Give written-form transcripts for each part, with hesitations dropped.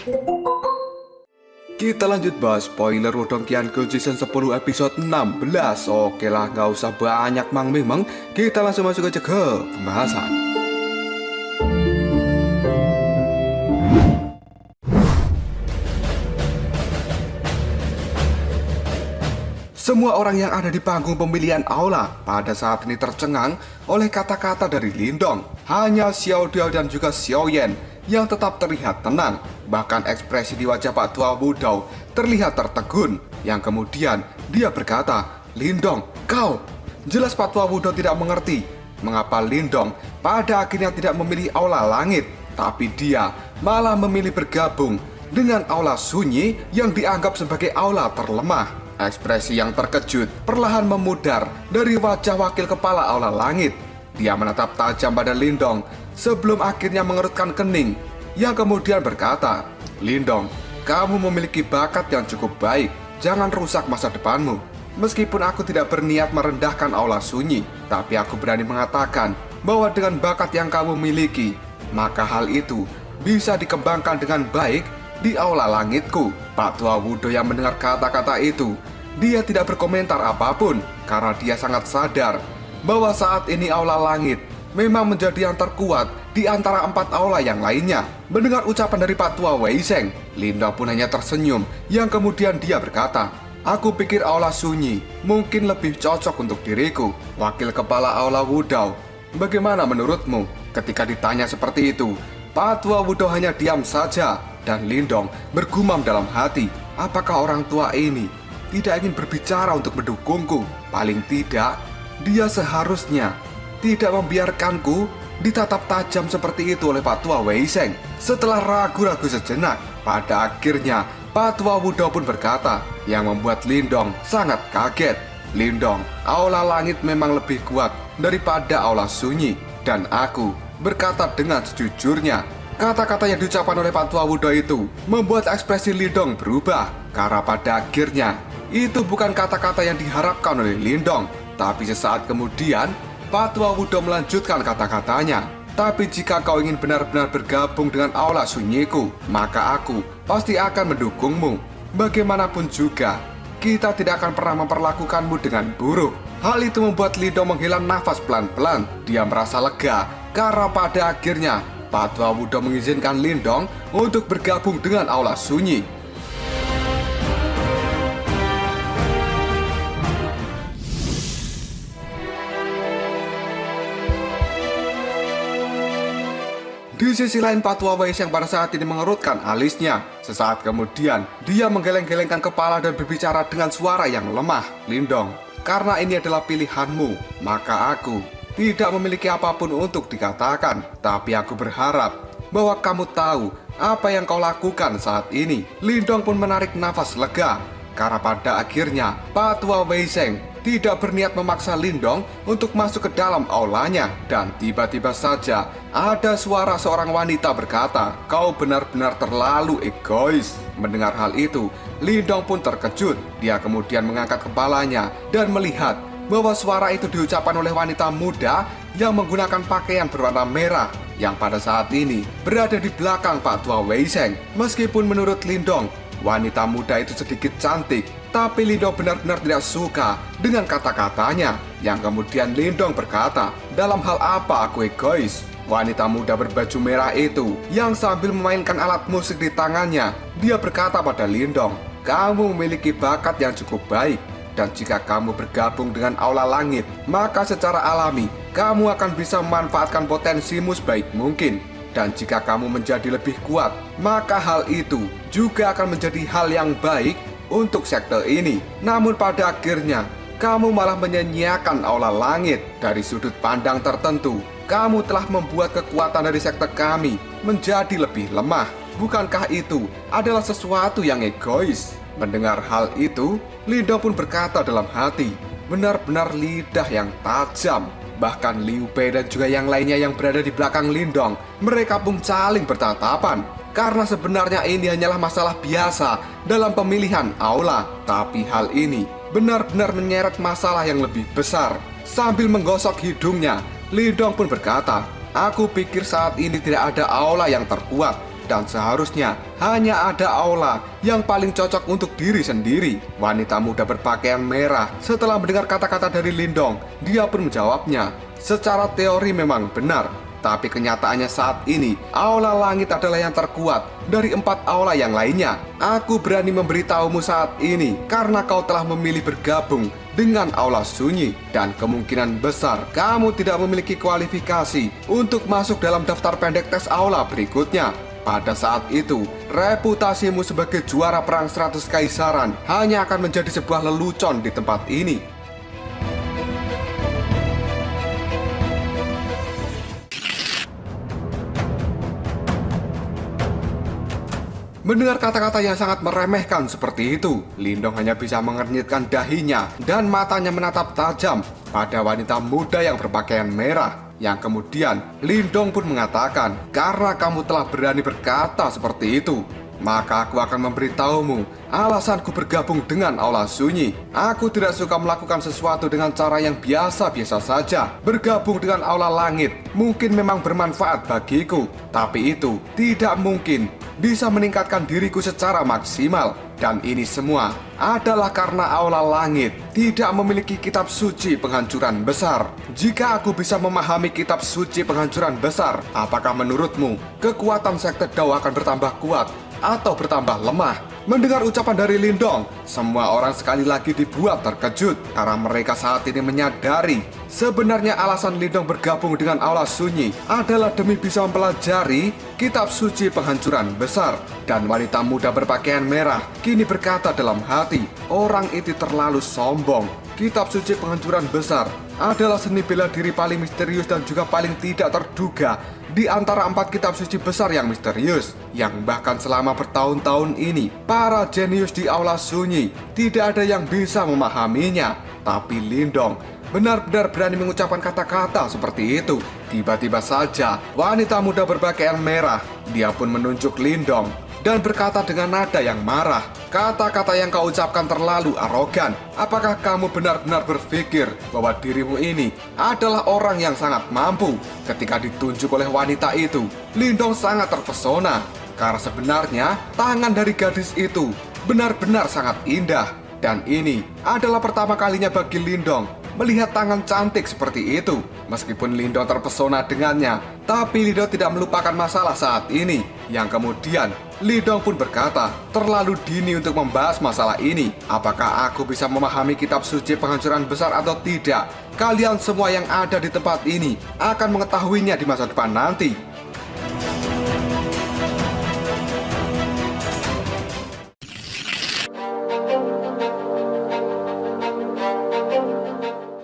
Kita lanjut bahas spoiler Wudong Qiange season 10 episode 16. Oke lah, gak usah banyak memang. Kita langsung masuk aja ke pembahasan. Semua orang yang ada di panggung pemilihan aula pada saat ini tercengang oleh kata-kata dari Lindong. Hanya Xiao Diao dan juga Xiao Yan yang tetap terlihat tenang. Bahkan ekspresi di wajah Pak Tua Wudao terlihat tertegun. Yang kemudian dia berkata, "Lindong, kau!" Jelas Pak Tua Wudao tidak mengerti mengapa Lindong pada akhirnya tidak memilih aula langit, tapi dia malah memilih bergabung dengan aula sunyi yang dianggap sebagai aula terlemah. Ekspresi yang terkejut perlahan memudar dari wajah wakil kepala aula langit. Dia menatap tajam pada Lindong sebelum akhirnya mengerutkan kening, yang kemudian berkata, "Lindong, kamu memiliki bakat yang cukup baik. Jangan rusak masa depanmu. Meskipun aku tidak berniat merendahkan aula sunyi, tapi aku berani mengatakan bahwa dengan bakat yang kamu miliki, maka hal itu bisa dikembangkan dengan baik di aula langitku." Pak Tua Wudao yang mendengar kata-kata itu, dia tidak berkomentar apapun karena dia sangat sadar bahwa saat ini aula langit memang menjadi yang terkuat di antara 4 aula yang lainnya. Mendengar ucapan dari Pak Tua Weiseng, Lindong pun hanya tersenyum, yang kemudian dia berkata, "Aku pikir aula sunyi mungkin lebih cocok untuk diriku." Wakil kepala aula Wudao, bagaimana menurutmu? Ketika ditanya seperti itu, Pak Tua Wudao hanya diam saja, dan Lindong bergumam dalam hati, apakah orang tua ini tidak ingin berbicara untuk mendukungku? Paling tidak, dia seharusnya tidak membiarkanku ditatap tajam seperti itu oleh Pak Tua Weiseng. Setelah ragu-ragu sejenak, pada akhirnya Pak Tua Wudao pun berkata, yang membuat Lindong sangat kaget. "Lindong, aula langit memang lebih kuat daripada aula sunyi, dan aku berkata dengan sejujurnya." Kata-kata yang diucapkan oleh Pak Tua Wudao itu membuat ekspresi Lindong berubah, karena pada akhirnya itu bukan kata-kata yang diharapkan oleh Lindong. Tapi sesaat kemudian Pak Tua Wudao melanjutkan kata-katanya, "Tapi jika kau ingin benar-benar bergabung dengan aula sunyiku, maka aku pasti akan mendukungmu. Bagaimanapun juga, kita tidak akan pernah memperlakukanmu dengan buruk." Hal itu membuat Lindong menghela nafas pelan-pelan. Dia merasa lega karena pada akhirnya Pak Tua Wudao mengizinkan Lindong untuk bergabung dengan aula sunyi. Di sisi lain, Pak Tua Weiseng pada saat ini mengerutkan alisnya. Sesaat kemudian, dia menggeleng-gelengkan kepala dan berbicara dengan suara yang lemah. "Lindong, karena ini adalah pilihanmu, maka aku tidak memiliki apapun untuk dikatakan. Tapi aku berharap bahwa kamu tahu apa yang kau lakukan saat ini." Lindong pun menarik nafas lega, karena pada akhirnya Pak Tua Weiseng tidak berniat memaksa Lindong untuk masuk ke dalam aulanya. Dan tiba-tiba saja ada suara seorang wanita berkata, "Kau benar-benar terlalu egois." Mendengar hal itu, Lindong pun terkejut. Dia kemudian mengangkat kepalanya dan melihat bahwa suara itu diucapkan oleh wanita muda yang menggunakan pakaian berwarna merah, yang pada saat ini berada di belakang Pak Tua Weiseng. Meskipun menurut Lindong, wanita muda itu sedikit cantik, tapi Lindong benar-benar tidak suka dengan kata-katanya. Yang kemudian Lindong berkata, "Dalam hal apa aku egois?" Wanita muda berbaju merah itu yang sambil memainkan alat musik di tangannya, dia berkata pada Lindong, "Kamu memiliki bakat yang cukup baik, dan jika kamu bergabung dengan aula langit, maka secara alami kamu akan bisa memanfaatkan potensimu sebaik mungkin. Dan jika kamu menjadi lebih kuat, maka hal itu juga akan menjadi hal yang baik untuk sekte ini. Namun pada akhirnya, kamu malah menyanyiakan aula langit. Dari sudut pandang tertentu, kamu telah membuat kekuatan dari sekte kami menjadi lebih lemah. Bukankah itu adalah sesuatu yang egois?" Mendengar hal itu, Lindong pun berkata dalam hati, benar-benar lidah yang tajam. Bahkan Liu Bei dan juga yang lainnya yang berada di belakang Lindong, mereka pun saling bertatapan. Karena sebenarnya ini hanyalah masalah biasa dalam pemilihan aula. Tapi hal ini benar-benar menyeret masalah yang lebih besar. Sambil menggosok hidungnya, Lindong pun berkata, "Aku pikir saat ini tidak ada aula yang terkuat dan seharusnya hanya ada aula yang paling cocok untuk diri sendiri. Wanita muda berpakaian merah setelah mendengar kata-kata dari Lindong, dia pun menjawabnya. Secara teori memang benar, tapi kenyataannya saat ini, aula langit adalah yang terkuat dari 4 aula yang lainnya. Aku berani memberitahumu saat ini karena kau telah memilih bergabung dengan aula sunyi. Dan kemungkinan besar kamu tidak memiliki kualifikasi untuk masuk dalam daftar pendek tes aula berikutnya. Pada saat itu, reputasimu sebagai juara perang 100 kaisaran hanya akan menjadi sebuah lelucon di tempat ini. Mendengar kata-kata yang sangat meremehkan seperti itu, Lindong hanya bisa mengernyitkan dahinya dan matanya menatap tajam pada wanita muda yang berpakaian merah. Yang kemudian Lindong pun mengatakan, karena kamu telah berani berkata seperti itu, maka aku akan memberitahumu alasanku bergabung dengan aula sunyi. Aku tidak suka melakukan sesuatu dengan cara yang biasa-biasa saja. Bergabung dengan aula langit mungkin memang bermanfaat bagiku, tapi itu tidak mungkin bisa meningkatkan diriku secara maksimal. Dan ini semua adalah karena aula langit tidak memiliki kitab suci penghancuran besar. Jika aku bisa memahami kitab suci penghancuran besar, apakah menurutmu kekuatan sekte Dao akan bertambah kuat atau bertambah lemah? Mendengar ucapan dari Lindong, semua orang sekali lagi dibuat terkejut karena mereka saat ini menyadari sebenarnya alasan Lindong bergabung dengan aula sunyi adalah demi bisa mempelajari kitab suci penghancuran besar. Dan wanita muda berpakaian merah kini berkata dalam hati, orang itu terlalu sombong. Kitab suci penghancuran besar adalah seni bela diri paling misterius dan juga paling tidak terduga di antara 4 kitab suci besar yang misterius, yang bahkan selama bertahun-tahun ini para jenius di aula sunyi tidak ada yang bisa memahaminya. Tapi Lindong benar-benar berani mengucapkan kata-kata seperti itu. Tiba-tiba saja wanita muda berpakaian merah, dia pun menunjuk Lindong dan berkata dengan nada yang marah, kata-kata yang kau ucapkan terlalu arogan. Apakah kamu benar-benar berpikir bahwa dirimu ini adalah orang yang sangat mampu? Ketika ditunjuk oleh wanita itu, Lindong sangat terpesona karena sebenarnya tangan dari gadis itu benar-benar sangat indah. Dan ini adalah pertama kalinya bagi Lindong melihat tangan cantik seperti itu. Meskipun Lindong terpesona dengannya, tapi Lindong tidak melupakan masalah saat ini. Yang kemudian Lindong pun berkata, terlalu dini untuk membahas masalah ini. Apakah aku bisa memahami kitab suci penghancuran besar atau tidak? Kalian semua yang ada di tempat ini akan mengetahuinya di masa depan nanti.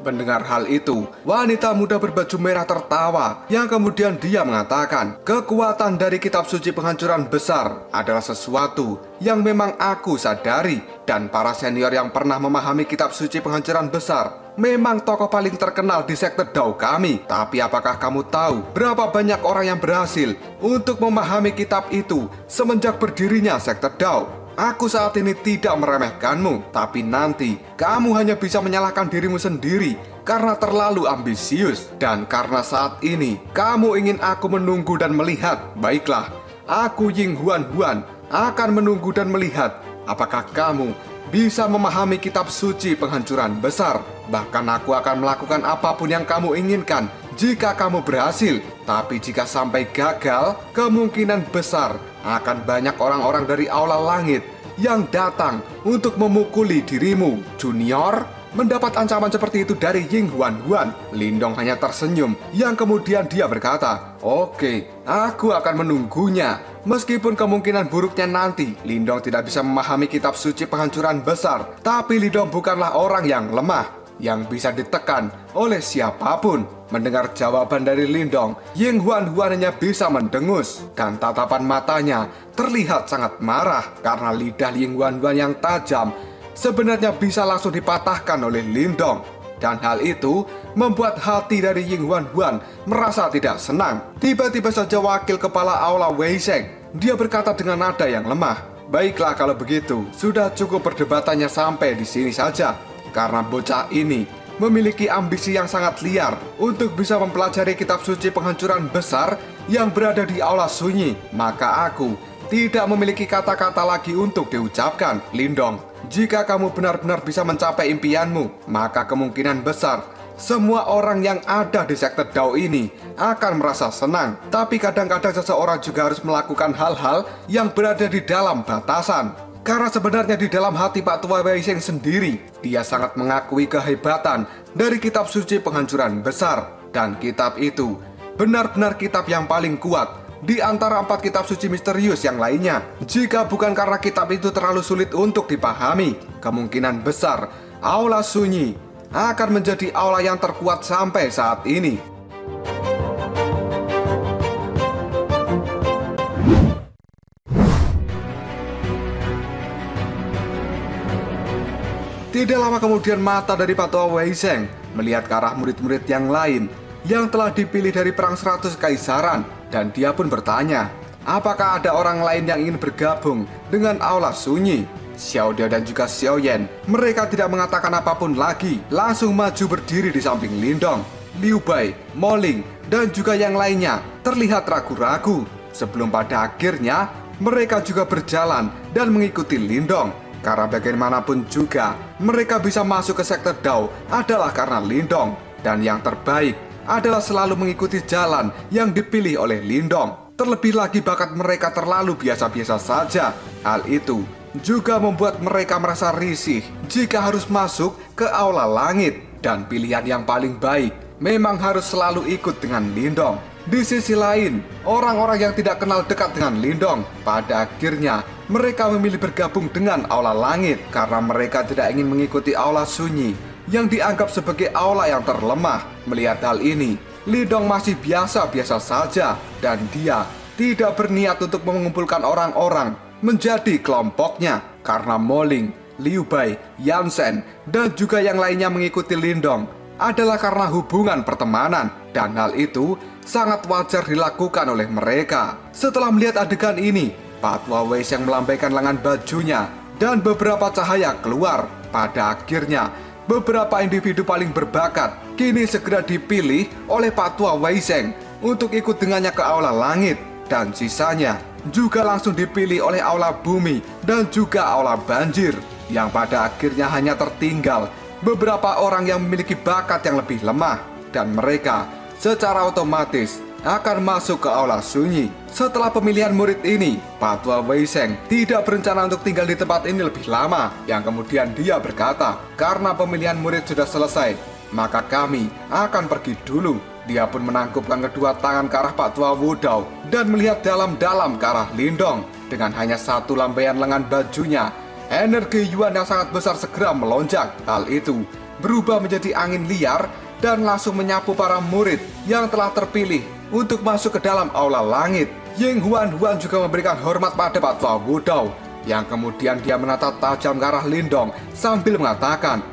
Mendengar hal itu, wanita muda berbaju merah tertawa, yang kemudian dia mengatakan, kekuatan dari kitab suci penghancuran besar adalah sesuatu yang memang aku sadari. Dan para senior yang pernah memahami kitab suci penghancuran besar memang tokoh paling terkenal di sekte Dao kami. Tapi apakah kamu tahu berapa banyak orang yang berhasil untuk memahami kitab itu semenjak berdirinya sekte Dao? Aku saat ini tidak meremehkanmu, tapi nanti kamu hanya bisa menyalahkan dirimu sendiri karena terlalu ambisius. Dan karena saat ini kamu ingin aku menunggu dan melihat, baiklah, aku Ying Huan Huan akan menunggu dan melihat apakah kamu bisa memahami kitab suci penghancuran besar. Bahkan aku akan melakukan apapun yang kamu inginkan jika kamu berhasil. Tapi jika sampai gagal, kemungkinan besar akan banyak orang-orang dari aula langit yang datang untuk memukuli dirimu, junior. Mendapat ancaman seperti itu dari Ying Huan Huan, Lindong hanya tersenyum, yang kemudian dia berkata, oke, aku akan menunggunya. Meskipun kemungkinan buruknya nanti Lindong tidak bisa memahami kitab suci penghancuran besar, tapi Lindong bukanlah orang yang lemah, yang bisa ditekan oleh siapapun. Mendengar jawaban dari Lindong, Ying Huan Huan hanya bisa mendengus, dan tatapan matanya terlihat sangat marah karena lidah Ying Huan Huan yang tajam sebenarnya bisa langsung dipatahkan oleh Lindong. Dan hal itu membuat hati dari Ying Huan Huan merasa tidak senang. Tiba-tiba saja wakil kepala aula Wei Sheng, dia berkata dengan nada yang lemah, baiklah kalau begitu, sudah cukup perdebatannya sampai di sini saja. Karena bocah ini memiliki ambisi yang sangat liar untuk bisa mempelajari kitab suci penghancuran besar yang berada di aula sunyi, maka aku tidak memiliki kata-kata lagi untuk diucapkan. Lindong, jika kamu benar-benar bisa mencapai impianmu, maka kemungkinan besar semua orang yang ada di sekte Dao ini akan merasa senang. Tapi kadang-kadang seseorang juga harus melakukan hal-hal yang berada di dalam batasan. Karena sebenarnya di dalam hati Pak Tua Wei Seng sendiri, dia sangat mengakui kehebatan dari kitab suci penghancuran besar. Dan kitab itu benar-benar kitab yang paling kuat di antara 4 kitab suci misterius yang lainnya. Jika bukan karena kitab itu terlalu sulit untuk dipahami, kemungkinan besar aula sunyi akan menjadi aula yang terkuat sampai saat ini. Tidak lama kemudian mata dari Pak Tua Wei Seng melihat ke arah murid-murid yang lain yang telah dipilih dari perang 100 kekaisaran, dan dia pun bertanya, apakah ada orang lain yang ingin bergabung dengan aula sunyi? Xiao Diao dan juga Xiao Yan, mereka tidak mengatakan apapun lagi, langsung maju berdiri di samping Lindong. Liu Bai, Mo Ling, dan juga yang lainnya terlihat ragu-ragu, sebelum pada akhirnya mereka juga berjalan dan mengikuti Lindong. Karena bagaimanapun juga mereka bisa masuk ke sekte Dao adalah karena Lindong, dan yang terbaik adalah selalu mengikuti jalan yang dipilih oleh Lindong. Terlebih lagi bakat mereka terlalu biasa-biasa saja. Hal itu juga membuat mereka merasa risih jika harus masuk ke aula langit. Dan pilihan yang paling baik memang harus selalu ikut dengan Lindong. Di sisi lain, orang-orang yang tidak kenal dekat dengan Lindong, pada akhirnya mereka memilih bergabung dengan aula langit karena mereka tidak ingin mengikuti aula sunyi yang dianggap sebagai aula yang terlemah. Melihat hal ini, Lindong masih biasa-biasa saja dan dia tidak berniat untuk mengumpulkan orang-orang menjadi kelompoknya. Karena Mo Ling, Liu Bai, Yan Shen, dan juga yang lainnya mengikuti Lindong adalah karena hubungan pertemanan, dan hal itu sangat wajar dilakukan oleh mereka. Setelah melihat adegan ini, Pak Tua Wei yang melambaikan lengan bajunya dan beberapa cahaya keluar. Pada akhirnya beberapa individu paling berbakat kini segera dipilih oleh Pak Tua Wei Seng untuk ikut dengannya ke aula langit, dan sisanya juga langsung dipilih oleh aula bumi dan juga aula banjir, yang pada akhirnya hanya tertinggal beberapa orang yang memiliki bakat yang lebih lemah, dan mereka secara otomatis akan masuk ke aula sunyi. Setelah pemilihan murid ini, Pak Tua Wei Seng tidak berencana untuk tinggal di tempat ini lebih lama. Yang kemudian dia berkata, karena pemilihan murid sudah selesai, maka kami akan pergi dulu. Dia pun menangkupkan kedua tangan ke arah Pak Tua Wudao dan melihat dalam-dalam ke arah Lindong. Dengan hanya satu lambaian lengan bajunya, energi Yuan yang sangat besar segera melonjak. Hal itu berubah menjadi angin liar dan langsung menyapu para murid yang telah terpilih untuk masuk ke dalam aula langit. Ying Huan juga memberikan hormat pada Pak Tua Wudao, yang kemudian dia menatap tajam ke arah Lindong sambil mengatakan,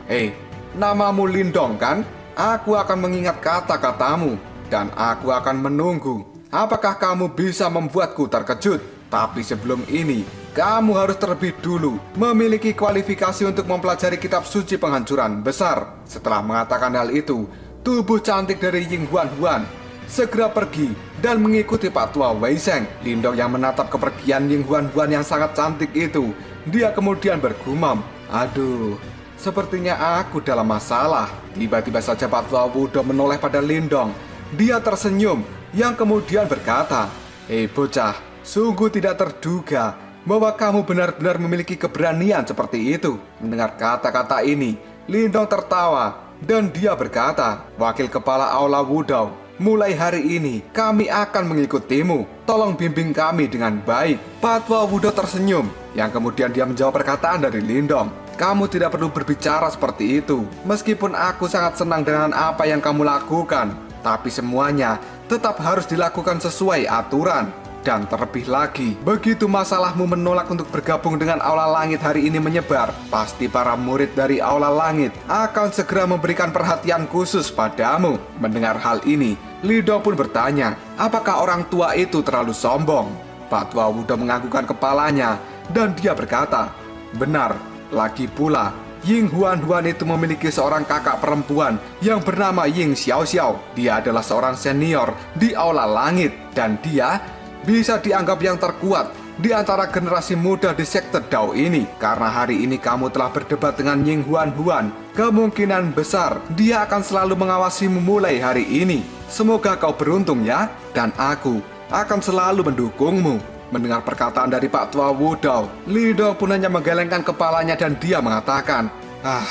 namamu Lindong kan? Aku akan mengingat kata-katamu dan aku akan menunggu apakah kamu bisa membuatku terkejut. Tapi sebelum ini, kamu harus terlebih dulu memiliki kualifikasi untuk mempelajari kitab suci penghancuran besar. Setelah mengatakan hal itu, tubuh cantik dari Ying Huan segera pergi dan mengikuti Pak Tua Wei Seng. Lindong yang menatap kepergian Ying Huan yang sangat cantik itu, dia kemudian bergumam, aduh, sepertinya aku dalam masalah. Tiba-tiba saja Pak Tua Wudao menoleh pada Lindong. Dia tersenyum yang kemudian berkata, bocah, sungguh tidak terduga bahwa kamu benar-benar memiliki keberanian seperti itu. Mendengar kata-kata ini, Lindong tertawa dan dia berkata, wakil kepala aula Wudao, mulai hari ini kami akan mengikutimu. Tolong bimbing kami dengan baik. Pak Tua Wudao tersenyum yang kemudian dia menjawab perkataan dari Lindong. Kamu tidak perlu berbicara seperti itu. Meskipun aku sangat senang dengan apa yang kamu lakukan, tapi semuanya tetap harus dilakukan sesuai aturan. Dan terlebih lagi, begitu masalahmu menolak untuk bergabung dengan aula langit hari ini menyebar, pasti para murid dari aula langit akan segera memberikan perhatian khusus padamu. Mendengar hal ini, Lindong pun bertanya, apakah orang tua itu terlalu sombong? Pak Tua Wudao menganggukkan kepalanya dan dia berkata, benar. Lagi pula, Ying Huan itu memiliki seorang kakak perempuan yang bernama Ying Xiaoxiao. Dia adalah seorang senior di Aula Langit dan dia bisa dianggap yang terkuat di antara generasi muda di sekte Dao ini. Karena hari ini kamu telah berdebat dengan Ying Huan, kemungkinan besar dia akan selalu mengawasimu mulai hari ini. Semoga kau beruntung ya, dan aku akan selalu mendukungmu. Mendengar perkataan dari Pak Tua Wudao, Lindong pun hanya menggelengkan kepalanya dan dia mengatakan,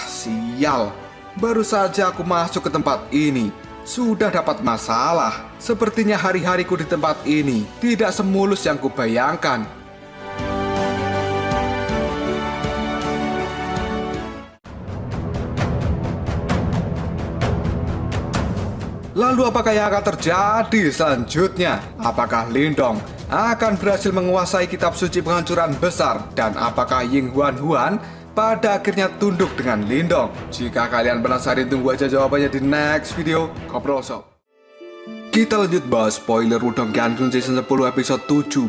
sial, baru saja aku masuk ke tempat ini, sudah dapat masalah. Sepertinya hari-hariku di tempat ini tidak semulus yang kubayangkan. Lalu apakah yang akan terjadi selanjutnya? Apakah Lindong akan berhasil menguasai kitab suci penghancuran besar? Dan apakah Ying Huan pada akhirnya tunduk dengan Lindong? Jika kalian penasaran, tunggu aja jawabannya di next video Ngobrol Shop. Kita lanjut bahas spoiler Wudong Qiangun season 10 episode 17.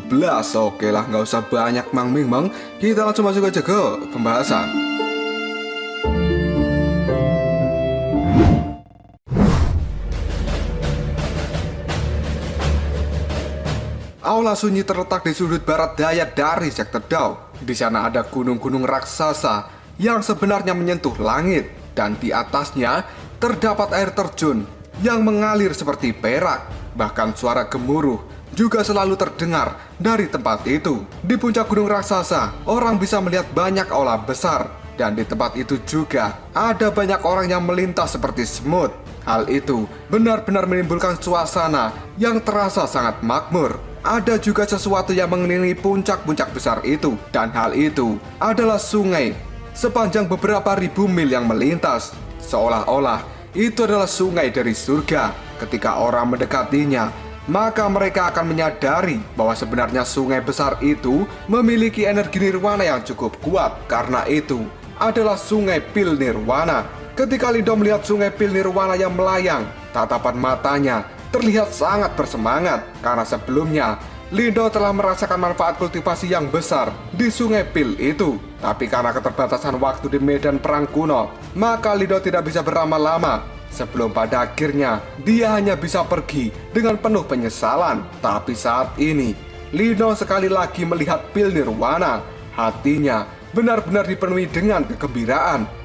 Oke lah, nggak usah banyak mang-ming-mang, kita langsung masuk aja ke pembahasan. Aula sunyi terletak di sudut barat daya dari sekte Dao. Di sana ada gunung-gunung raksasa yang sebenarnya menyentuh langit, dan di atasnya terdapat air terjun yang mengalir seperti perak. Bahkan suara gemuruh juga selalu terdengar dari tempat itu. Di puncak gunung raksasa, orang bisa melihat banyak aula besar, dan di tempat itu juga ada banyak orang yang melintas seperti semut. Hal itu benar-benar menimbulkan suasana yang terasa sangat makmur. Ada juga sesuatu yang mengelilingi puncak-puncak besar itu, dan hal itu adalah sungai sepanjang beberapa ribu mil yang melintas. Seolah-olah itu adalah sungai dari surga. Ketika orang mendekatinya, maka mereka akan menyadari bahwa sebenarnya sungai besar itu memiliki energi nirwana yang cukup kuat. Karena itu adalah sungai Pil Nirwana. Ketika Lindong melihat sungai Pil Nirwana yang melayang, tatapan matanya terlihat sangat bersemangat karena sebelumnya Lindong telah merasakan manfaat kultivasi yang besar di sungai Pil itu. Tapi karena keterbatasan waktu di medan perang kuno, maka Lindong tidak bisa berlama-lama. Sebelum pada akhirnya dia hanya bisa pergi dengan penuh penyesalan. Tapi saat ini Lindong sekali lagi melihat Pil Nirwana. Hatinya benar-benar dipenuhi dengan kegembiraan.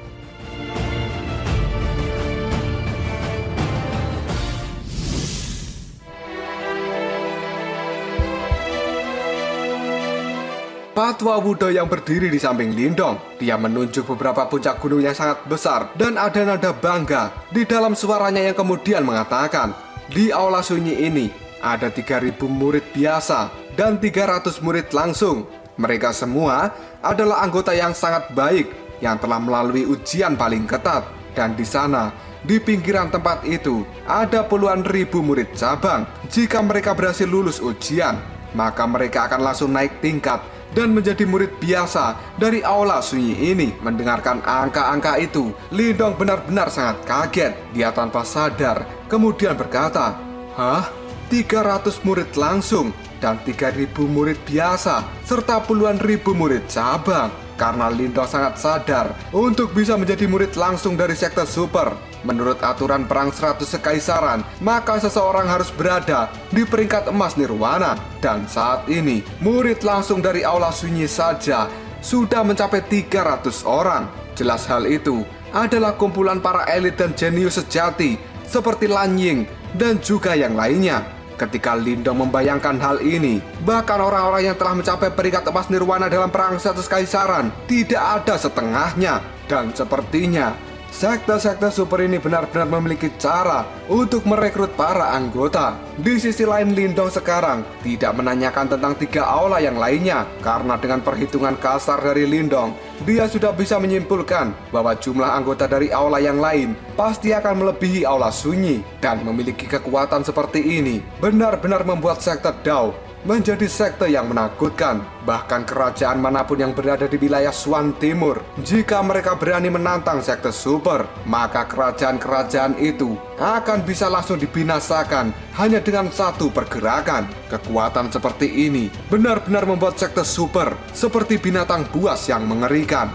Pak Tua Wudao yang berdiri di samping Lindong, dia menunjuk beberapa puncak gunung yang sangat besar, dan ada nada bangga di dalam suaranya yang kemudian mengatakan, di aula sunyi ini ada 3.000 murid biasa dan 300 murid langsung. Mereka semua adalah anggota yang sangat baik yang telah melalui ujian paling ketat, dan di sana di pinggiran tempat itu ada puluhan ribu murid cabang. Jika mereka berhasil lulus ujian, maka mereka akan langsung naik tingkat dan menjadi murid biasa dari aula sunyi ini. Mendengarkan angka-angka itu, Lindong benar-benar sangat kaget. Dia tanpa sadar kemudian berkata, 300 murid langsung dan 3.000 murid biasa serta puluhan ribu murid cabang. Karena Lindong sangat sadar untuk bisa menjadi murid langsung dari sekte super. Menurut aturan perang 100 kekaisaran, maka seseorang harus berada di peringkat emas nirwana. Dan saat ini, murid langsung dari aula sunyi saja sudah mencapai 300 orang. Jelas hal itu adalah kumpulan para elit dan jenius sejati seperti Lan Ying dan juga yang lainnya. Ketika Lindong membayangkan hal ini, bahkan orang-orang yang telah mencapai peringkat emas nirwana dalam perang 100 kaisaran tidak ada setengahnya. Dan sepertinya sekte-sekte super ini benar-benar memiliki cara untuk merekrut para anggota. Di sisi lain, Lindong sekarang tidak menanyakan tentang 3 aula yang lainnya, karena dengan perhitungan kasar dari Lindong, dia sudah bisa menyimpulkan bahwa jumlah anggota dari aula yang lain pasti akan melebihi aula sunyi. Dan memiliki kekuatan seperti ini benar-benar membuat sekte Dao menjadi sekte yang menakutkan. Bahkan kerajaan manapun yang berada di wilayah Swan Timur, jika mereka berani menantang sekte super, maka kerajaan-kerajaan itu akan bisa langsung dibinasakan hanya dengan satu pergerakan. Kekuatan seperti ini benar-benar membuat sekte super seperti binatang buas yang mengerikan.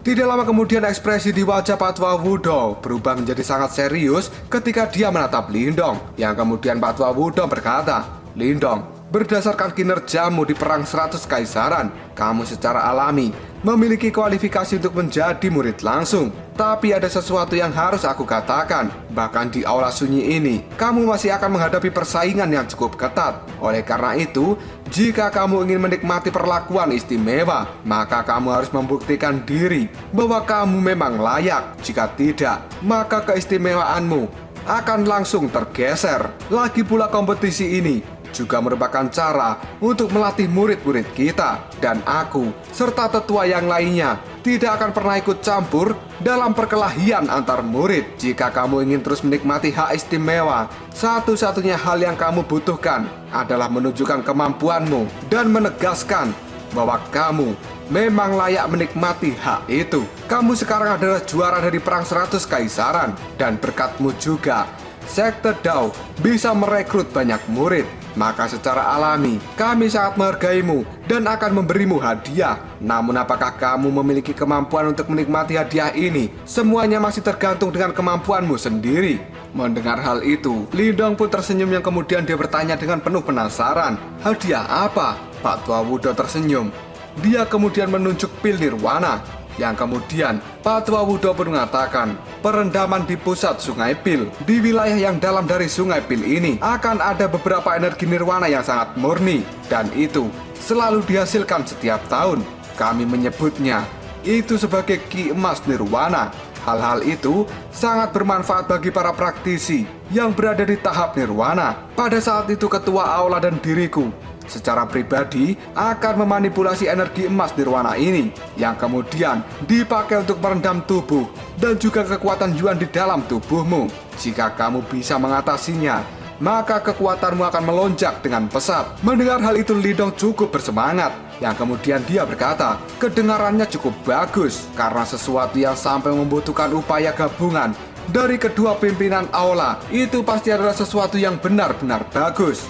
Tidak lama kemudian ekspresi di wajah Patwa Wudou berubah menjadi sangat serius ketika dia menatap Lindong. Yang kemudian Patwa Wudou berkata, "Lindong, berdasarkan kinerjamu di Perang 100 Kaisaran, kamu secara alami memiliki kualifikasi untuk menjadi murid langsung. Tapi ada sesuatu yang harus aku katakan. Bahkan di aula sunyi ini, kamu masih akan menghadapi persaingan yang cukup ketat. Oleh karena itu, jika kamu ingin menikmati perlakuan istimewa, maka kamu harus membuktikan diri bahwa kamu memang layak. Jika tidak, maka keistimewaanmu akan langsung tergeser. Lagi pula kompetisi ini juga merupakan cara untuk melatih murid-murid kita. Dan aku, serta tetua yang lainnya, tidak akan pernah ikut campur dalam perkelahian antar murid. Jika kamu ingin terus menikmati hak istimewa, satu-satunya hal yang kamu butuhkan adalah menunjukkan kemampuanmu dan menegaskan bahwa kamu memang layak menikmati hak itu. Kamu sekarang adalah juara dari Perang 100 Kaisaran, dan berkatmu juga Sekte Dao bisa merekrut banyak murid. Maka secara alami, kami sangat menghargaimu dan akan memberimu hadiah. Namun apakah kamu memiliki kemampuan untuk menikmati hadiah ini? Semuanya masih tergantung dengan kemampuanmu sendiri." Mendengar hal itu, Lindong pun tersenyum yang kemudian dia bertanya dengan penuh penasaran, "Hadiah apa?" Patwa Wudou tersenyum. Dia kemudian menunjuk pil nirwana. Yang kemudian Patwa Wudou pun mengatakan, perendaman di pusat Sungai Pil. Di wilayah yang dalam dari Sungai Pil ini akan ada beberapa energi nirwana yang sangat murni, dan itu selalu dihasilkan setiap tahun. Kami menyebutnya itu sebagai Ki Emas Nirwana. Hal-hal itu sangat bermanfaat bagi para praktisi yang berada di tahap nirwana. Pada saat itu ketua aula dan diriku secara pribadi akan memanipulasi energi emas nirwana ini, yang kemudian dipakai untuk merendam tubuh dan juga kekuatan Yuan di dalam tubuhmu. Jika kamu bisa mengatasinya, maka kekuatanmu akan melonjak dengan pesat. Mendengar hal itu, Lindong cukup bersemangat. Yang kemudian dia berkata, kedengarannya cukup bagus, karena sesuatu yang sampai membutuhkan upaya gabungan dari kedua pimpinan aula, itu pasti adalah sesuatu yang benar-benar bagus.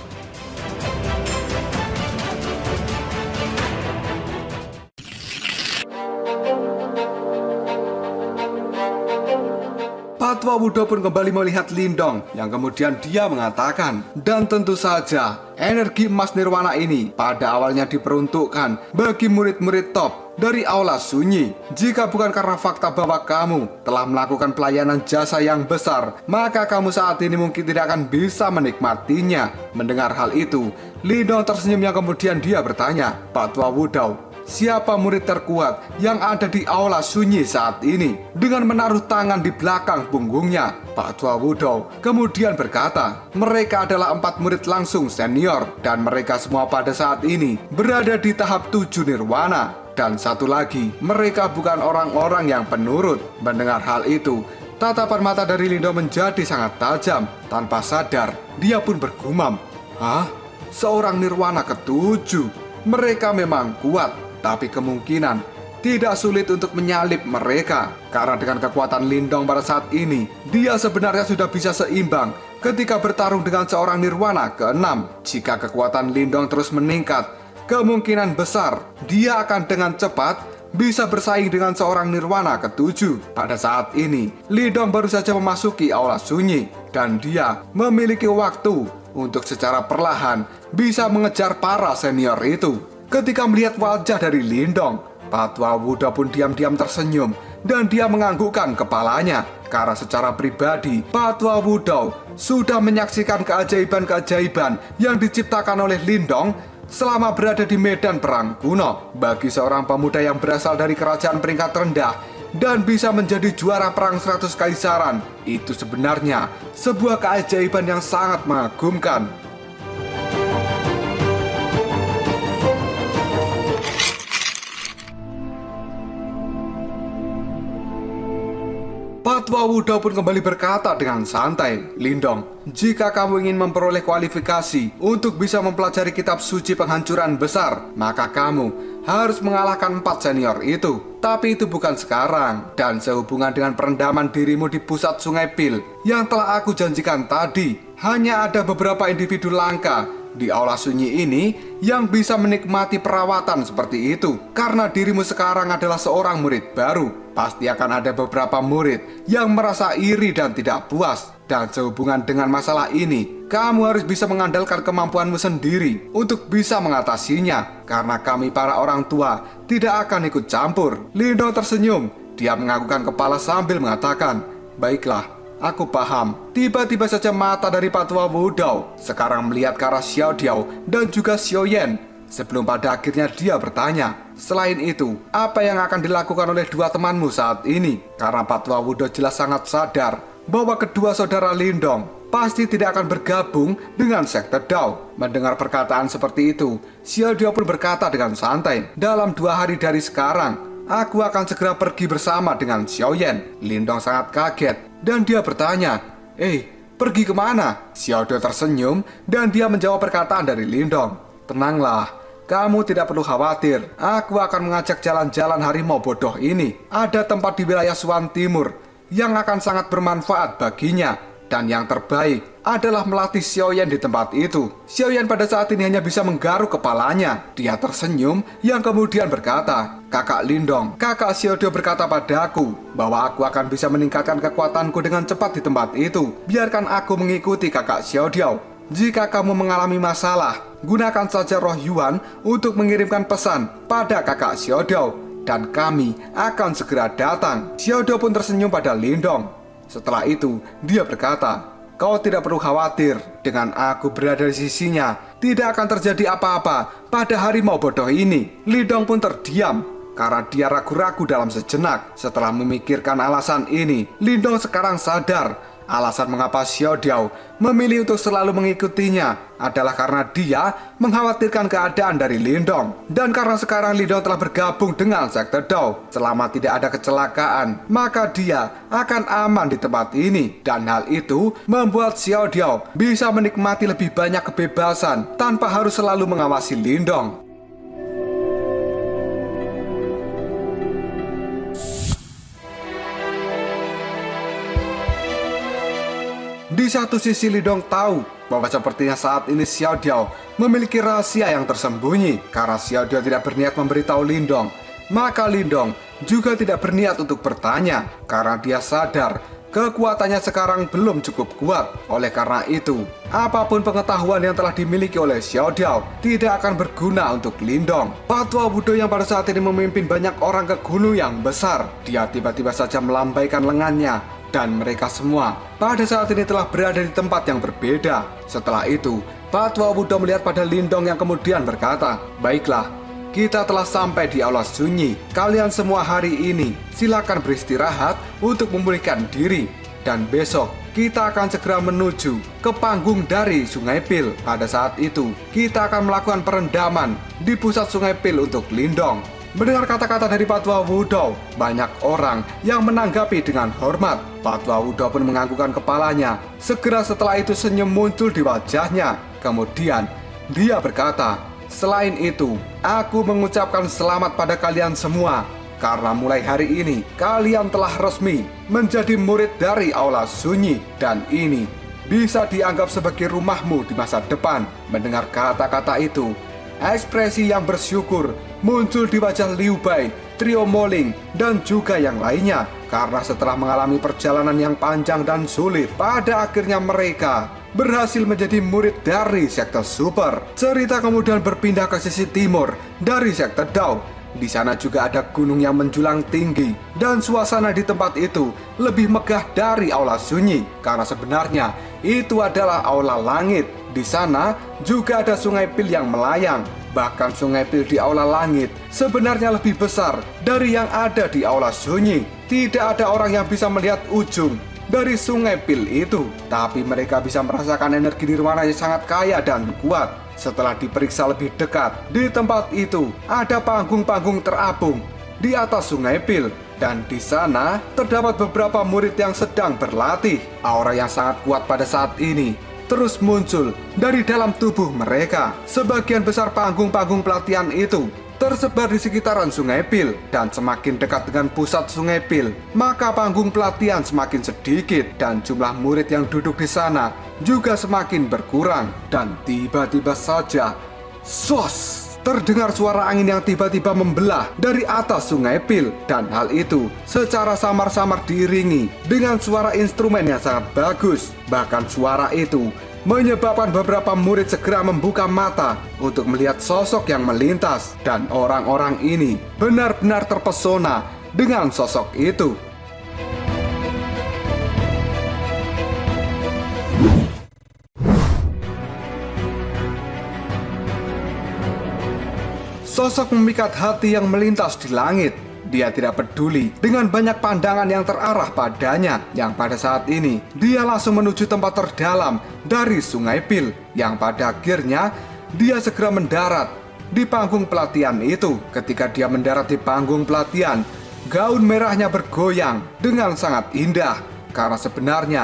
Patwa Wudou pun kembali melihat Lindong, yang kemudian dia mengatakan, dan tentu saja energi emas nirwana ini pada awalnya diperuntukkan bagi murid-murid top dari aula sunyi. Jika bukan karena fakta bahwa kamu telah melakukan pelayanan jasa yang besar, maka kamu saat ini mungkin tidak akan bisa menikmatinya. Mendengar hal itu, Lindong tersenyum yang kemudian dia bertanya, Patwa Wudou, siapa murid terkuat yang ada di aula sunyi saat ini? Dengan menaruh tangan di belakang punggungnya, Patwa Wudou kemudian berkata, mereka adalah 4 murid langsung senior, dan mereka semua pada saat ini berada di tahap 7 nirwana. Dan satu lagi, mereka bukan orang-orang yang penurut. Mendengar hal itu, tatapan mata dari Lindong menjadi sangat tajam. Tanpa sadar, dia pun bergumam, "Hah? Seorang nirwana ke-7? Mereka memang kuat, tapi kemungkinan tidak sulit untuk menyalip mereka." Karena dengan kekuatan Lindong pada saat ini, dia sebenarnya sudah bisa seimbang ketika bertarung dengan seorang nirwana ke-6. Jika kekuatan Lindong terus meningkat, kemungkinan besar dia akan dengan cepat bisa bersaing dengan seorang nirwana ke-7. Pada saat ini, Lindong baru saja memasuki aula sunyi, dan dia memiliki waktu untuk secara perlahan bisa mengejar para senior itu. Ketika melihat wajah dari Lindong, Patwa Wudou pun diam-diam tersenyum dan dia menganggukkan kepalanya. Karena secara pribadi, Patwa Wudou sudah menyaksikan keajaiban-keajaiban yang diciptakan oleh Lindong selama berada di medan perang kuno. Bagi seorang pemuda yang berasal dari kerajaan peringkat rendah dan bisa menjadi juara perang 100 Kaisaran, itu sebenarnya sebuah keajaiban yang sangat mengagumkan. Patwa Wudou pun kembali berkata dengan santai, Lindong, jika kamu ingin memperoleh kualifikasi untuk bisa mempelajari kitab suci penghancuran besar, maka kamu harus mengalahkan 4 senior itu. Tapi itu bukan sekarang, dan sehubungan dengan perendaman dirimu di pusat Sungai Pil yang telah aku janjikan tadi, hanya ada beberapa individu langka di aula sunyi ini yang bisa menikmati perawatan seperti itu. Karena dirimu sekarang adalah seorang murid baru, pasti akan ada beberapa murid yang merasa iri dan tidak puas. Dan sehubungan dengan masalah ini, kamu harus bisa mengandalkan kemampuanmu sendiri untuk bisa mengatasinya. Karena kami para orang tua tidak akan ikut campur. Lindong tersenyum. Dia menganggukkan kepala sambil mengatakan, "Baiklah, aku paham." Tiba-tiba saja mata dari Patwa Wudou sekarang melihat ke arah Xiao Diao dan juga Xiaoyan. Sebelum pada akhirnya dia bertanya, "Selain itu, apa yang akan dilakukan oleh dua temanmu saat ini?" Karena Patwa Wudou jelas sangat sadar bahwa kedua saudara Lindong pasti tidak akan bergabung dengan sekte Dao. Mendengar perkataan seperti itu, Xiao Diao pun berkata dengan santai, "Dalam 2 hari dari sekarang, aku akan segera pergi bersama dengan Xiaoyan." Lindong sangat kaget dan dia bertanya, "Pergi kemana?" Xiao Diao tersenyum dan dia menjawab perkataan dari Lindong, "Tenanglah, kamu tidak perlu khawatir. Aku akan mengajak jalan-jalan harimau bodoh ini. Ada tempat di wilayah Suan Timur yang akan sangat bermanfaat baginya. Dan yang terbaik adalah melatih Xiaoyan di tempat itu." Xiaoyan pada saat ini hanya bisa menggaruk kepalanya. Dia tersenyum yang kemudian berkata, "Kakak Lindong, kakak Xiao Diao berkata padaku bahwa aku akan bisa meningkatkan kekuatanku dengan cepat di tempat itu. Biarkan aku mengikuti kakak Xiao Diao. Jika kamu mengalami masalah, gunakan saja roh Yuan untuk mengirimkan pesan pada kakak Xiao Diao dan kami akan segera datang." Xiao Diao pun tersenyum pada Lindong. Setelah itu, dia berkata, "Kau tidak perlu khawatir. Dengan aku berada di sisinya, tidak akan terjadi apa-apa pada harimau bodoh ini." Lindong pun terdiam karena dia ragu-ragu dalam sejenak. Setelah memikirkan alasan ini, Lindong sekarang sadar alasan mengapa Xiao Diao memilih untuk selalu mengikutinya adalah karena dia mengkhawatirkan keadaan dari Lindong. Dan karena sekarang Lindong telah bergabung dengan sekte Dao, selama tidak ada kecelakaan, maka dia akan aman di tempat ini. Dan hal itu membuat Xiao Diao bisa menikmati lebih banyak kebebasan tanpa harus selalu mengawasi Lindong. Di satu sisi Lindong tahu bahwa sepertinya saat ini Xiao Diao memiliki rahasia yang tersembunyi. Karena Xiao Diao tidak berniat memberitahu Lindong, maka Lindong juga tidak berniat untuk bertanya. Karena dia sadar kekuatannya sekarang belum cukup kuat. Oleh karena itu, apapun pengetahuan yang telah dimiliki oleh Xiao Diao tidak akan berguna untuk Lindong. Patwa Wudou yang pada saat ini memimpin banyak orang ke gunung yang besar, dia tiba-tiba saja melambaikan lengannya. Dan mereka semua pada saat ini telah berada di tempat yang berbeda. Setelah itu, Patwa Wudou melihat pada Lindong yang kemudian berkata, "Baiklah, kita telah sampai di aula sunyi. Kalian semua hari ini silakan beristirahat untuk memulihkan diri. Dan besok kita akan segera menuju ke panggung dari Sungai Pil. Pada saat itu, kita akan melakukan perendaman di pusat Sungai Pil untuk Lindong." Mendengar kata-kata dari Patwa Wudou, banyak orang yang menanggapi dengan hormat. Patwa Wudou pun menganggukkan kepalanya. Segera setelah itu senyum muncul di wajahnya. Kemudian dia berkata, "Selain itu, aku mengucapkan selamat pada kalian semua. Karena mulai hari ini, kalian telah resmi menjadi murid dari Aula Sunyi. Dan ini bisa dianggap sebagai rumahmu di masa depan." Mendengar kata-kata itu, ekspresi yang bersyukur muncul di wajah Liu Bai, Trio Moling, dan juga yang lainnya. Karena setelah mengalami perjalanan yang panjang dan sulit, pada akhirnya mereka berhasil menjadi murid dari sekte Super. Cerita kemudian berpindah ke sisi timur dari sekte Dao. Di sana juga ada gunung yang menjulang tinggi, dan suasana di tempat itu lebih megah dari Aula Sunyi. Karena sebenarnya itu adalah Aula Langit. Di sana juga ada Sungai Pil yang melayang. Bahkan Sungai Pil di Aula Langit sebenarnya lebih besar dari yang ada di Aula Sunyi. Tidak ada orang yang bisa melihat ujung dari Sungai Pil itu, tapi mereka bisa merasakan energi nirwana yang sangat kaya dan kuat. Setelah diperiksa lebih dekat, di tempat itu ada panggung-panggung terapung di atas Sungai Pil. Dan di sana terdapat beberapa murid yang sedang berlatih. Aura yang sangat kuat pada saat ini terus muncul dari dalam tubuh mereka. Sebagian besar panggung-panggung pelatihan itu tersebar di sekitaran Sungai Pil, dan semakin dekat dengan pusat Sungai Pil, maka panggung pelatihan semakin sedikit dan jumlah murid yang duduk di sana juga semakin berkurang. Dan tiba-tiba saja, sos! terdengar suara angin yang tiba-tiba membelah dari atas Sungai Pil, dan hal itu secara samar-samar diiringi dengan suara instrumen yang sangat bagus. Bahkan suara itu menyebabkan beberapa murid segera membuka mata untuk melihat sosok yang melintas, dan orang-orang ini benar-benar terpesona dengan sosok itu. Sosok memikat hati yang melintas di langit. Dia tidak peduli dengan banyak pandangan yang terarah padanya, yang pada saat ini dia langsung menuju tempat terdalam dari Sungai Pil, yang pada akhirnya dia segera mendarat di panggung pelatihan itu. Ketika dia mendarat di panggung pelatihan, gaun merahnya bergoyang dengan sangat indah, karena sebenarnya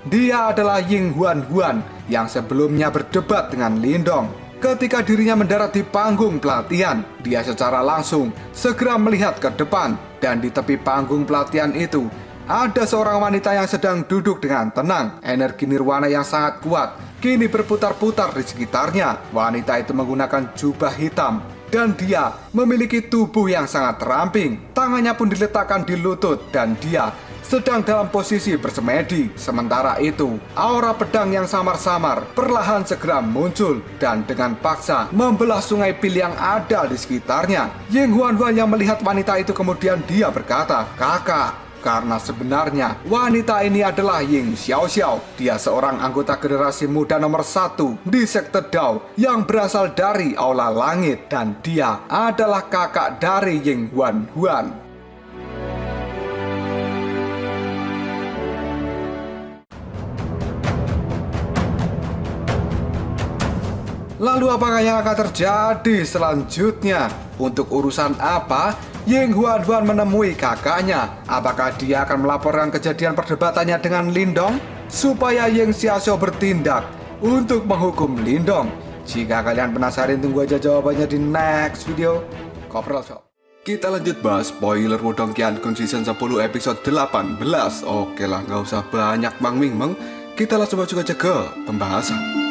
dia adalah Ying Huan Huan yang sebelumnya berdebat dengan Lindong. Ketika dirinya mendarat di panggung pelatihan, dia secara langsung segera melihat ke depan, dan di tepi panggung pelatihan itu ada seorang wanita yang sedang duduk dengan tenang. Energi nirwana yang sangat kuat kini berputar-putar di sekitarnya. Wanita itu menggunakan jubah hitam, dan dia memiliki tubuh yang sangat ramping. Tangannya pun diletakkan di lutut, dan dia sedang dalam posisi bersemedi. Sementara itu, aura pedang yang samar-samar perlahan segera muncul dan dengan paksa membelah Sungai Pil yang ada di sekitarnya. Ying Huan Huan yang melihat wanita itu kemudian dia berkata, "Kakak," karena sebenarnya wanita ini adalah Ying Xiao Xiao. Dia seorang anggota generasi muda nomor 1 di sekte Dao yang berasal dari Aula Langit, dan dia adalah kakak dari Ying Huan Huan. Lalu apakah yang akan terjadi selanjutnya? Untuk urusan apa Ying Huan Huan menemui kakaknya? Apakah dia akan melaporkan kejadian perdebatannya dengan Lindong supaya Ying Xiao Xiao bertindak untuk menghukum Lindong? Jika kalian penasaran, tunggu aja jawabannya di next video. Koprol Shop. Kita lanjut bahas spoiler Wudong Qiankun Season 10 episode 18. Oke lah, gak usah banyak Mang Ming Meng. Kita langsung masuk aja ke pembahasan.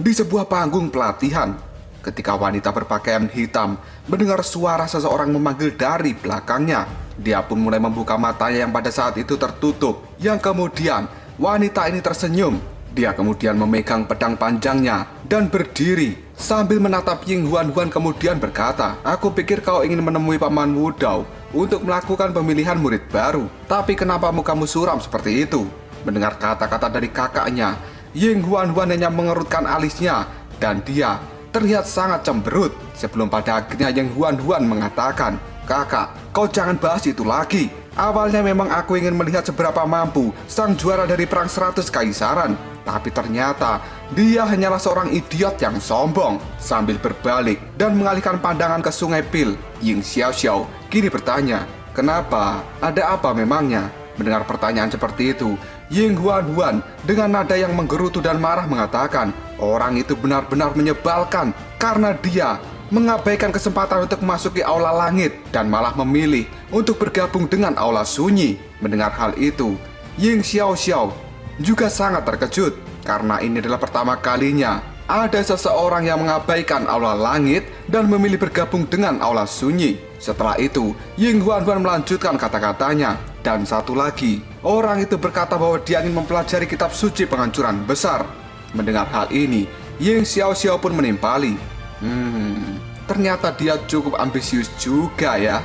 Di sebuah panggung pelatihan, ketika wanita berpakaian hitam mendengar suara seseorang memanggil dari belakangnya, dia pun mulai membuka matanya yang pada saat itu tertutup. Yang kemudian wanita ini tersenyum. Dia kemudian memegang pedang panjangnya dan berdiri sambil menatap Ying Huan Huan, kemudian berkata, "Aku pikir kau ingin menemui Paman Wudao untuk melakukan pemilihan murid baru. Tapi kenapa mukamu suram seperti itu?" Mendengar kata-kata dari kakaknya, Ying Huan Huan hanya mengerutkan alisnya, dan dia terlihat sangat cemberut. Sebelum pada akhirnya Ying Huan Huan mengatakan, "Kakak, kau jangan bahas itu lagi. Awalnya memang aku ingin melihat seberapa mampu sang juara dari perang 100 kaisaran. Tapi ternyata dia hanyalah seorang idiot yang sombong." Sambil berbalik dan mengalihkan pandangan ke Sungai Pil, Ying Xiao Xiao kini bertanya, "Kenapa? Ada apa memangnya?" Mendengar pertanyaan seperti itu, Ying Huan Huan dengan nada yang menggerutu dan marah mengatakan, orang itu benar-benar menyebalkan karena dia mengabaikan kesempatan untuk memasuki Aula Langit dan malah memilih untuk bergabung dengan Aula Sunyi. Mendengar hal itu, Ying Xiao Xiao juga sangat terkejut karena ini adalah pertama kalinya ada seseorang yang mengabaikan Aula Langit dan memilih bergabung dengan Aula Sunyi. Setelah itu, Ying Huan Huan melanjutkan kata-katanya. Dan satu lagi, orang itu berkata bahwa dia ingin mempelajari kitab suci penghancuran besar. Mendengar hal ini, Ying Xiao Xiao pun menimpali. Ternyata dia cukup ambisius juga ya.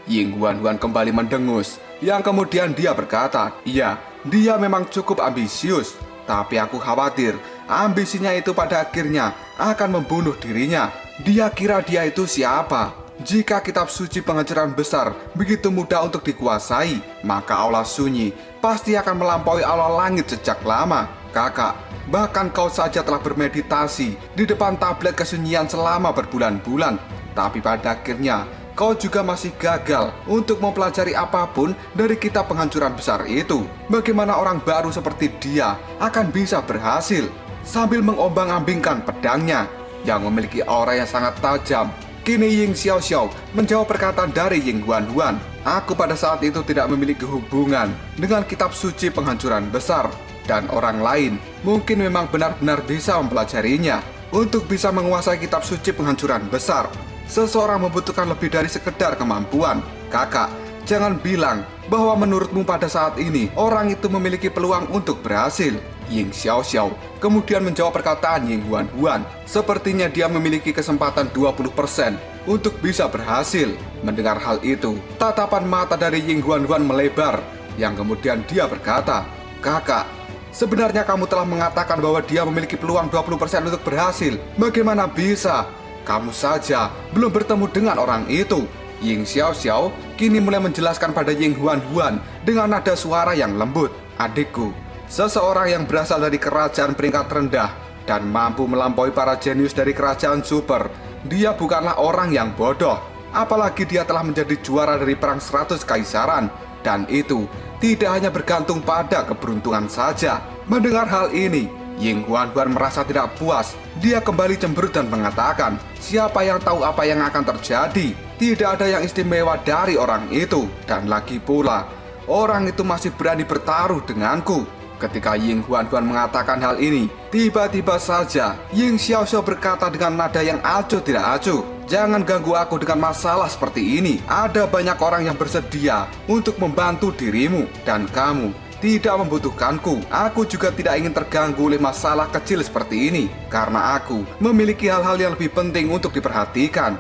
Ying Huan Huan kembali mendengus, yang kemudian dia berkata, "Iya, dia memang cukup ambisius. Tapi aku khawatir ambisinya itu pada akhirnya akan membunuh dirinya. Dia kira dia itu siapa? Jika kitab suci penghancuran besar begitu mudah untuk dikuasai, maka Aula Sunyi pasti akan melampaui Aula Langit sejak lama. Kakak, bahkan kau saja telah bermeditasi di depan tablet kesunyian selama berbulan-bulan. Tapi pada akhirnya kau juga masih gagal untuk mempelajari apapun dari kitab penghancuran besar itu. Bagaimana orang baru seperti dia akan bisa berhasil?" sambil mengombang-ambingkan pedangnya yang memiliki aura yang sangat tajam. Kini Ying Xiaoxiao menjawab perkataan dari Ying Huan. Aku pada saat itu tidak memiliki hubungan dengan kitab suci penghancuran besar. Dan orang lain mungkin memang benar-benar bisa mempelajarinya. Untuk bisa menguasai kitab suci penghancuran besar, seseorang membutuhkan lebih dari sekedar kemampuan. Kakak, jangan bilang bahwa menurutmu pada saat ini orang itu memiliki peluang untuk berhasil. Ying Xiaoxiao kemudian menjawab perkataan Ying Huan. Sepertinya dia memiliki kesempatan 20% untuk bisa berhasil. Mendengar hal itu, tatapan mata dari Ying Huan melebar, yang kemudian dia berkata, "Kakak, sebenarnya kamu telah mengatakan bahwa dia memiliki peluang 20% untuk berhasil. Bagaimana bisa? Kamu saja belum bertemu dengan orang itu." Ying Xiaoxiao kini mulai menjelaskan pada Ying Huan dengan nada suara yang lembut. "Adikku, seseorang yang berasal dari kerajaan peringkat rendah dan mampu melampaui para jenius dari kerajaan super. Dia bukanlah orang yang bodoh. Apalagi dia telah menjadi juara dari perang 100 kaisaran. Dan itu tidak hanya bergantung pada keberuntungan saja." Mendengar hal ini, Ying Huan merasa tidak puas. Dia kembali cemberut dan mengatakan, "Siapa yang tahu apa yang akan terjadi? Tidak ada yang istimewa dari orang itu. Dan lagi pula, orang itu masih berani bertaruh denganku." Ketika Ying Huan mengatakan hal ini, tiba-tiba saja Ying Xiaoxiao berkata dengan nada yang acuh tidak acuh, "Jangan ganggu aku dengan masalah seperti ini. Ada banyak orang yang bersedia untuk membantu dirimu, dan kamu tidak membutuhkanku. Aku juga tidak ingin terganggu oleh masalah kecil seperti ini, karena aku memiliki hal-hal yang lebih penting untuk diperhatikan."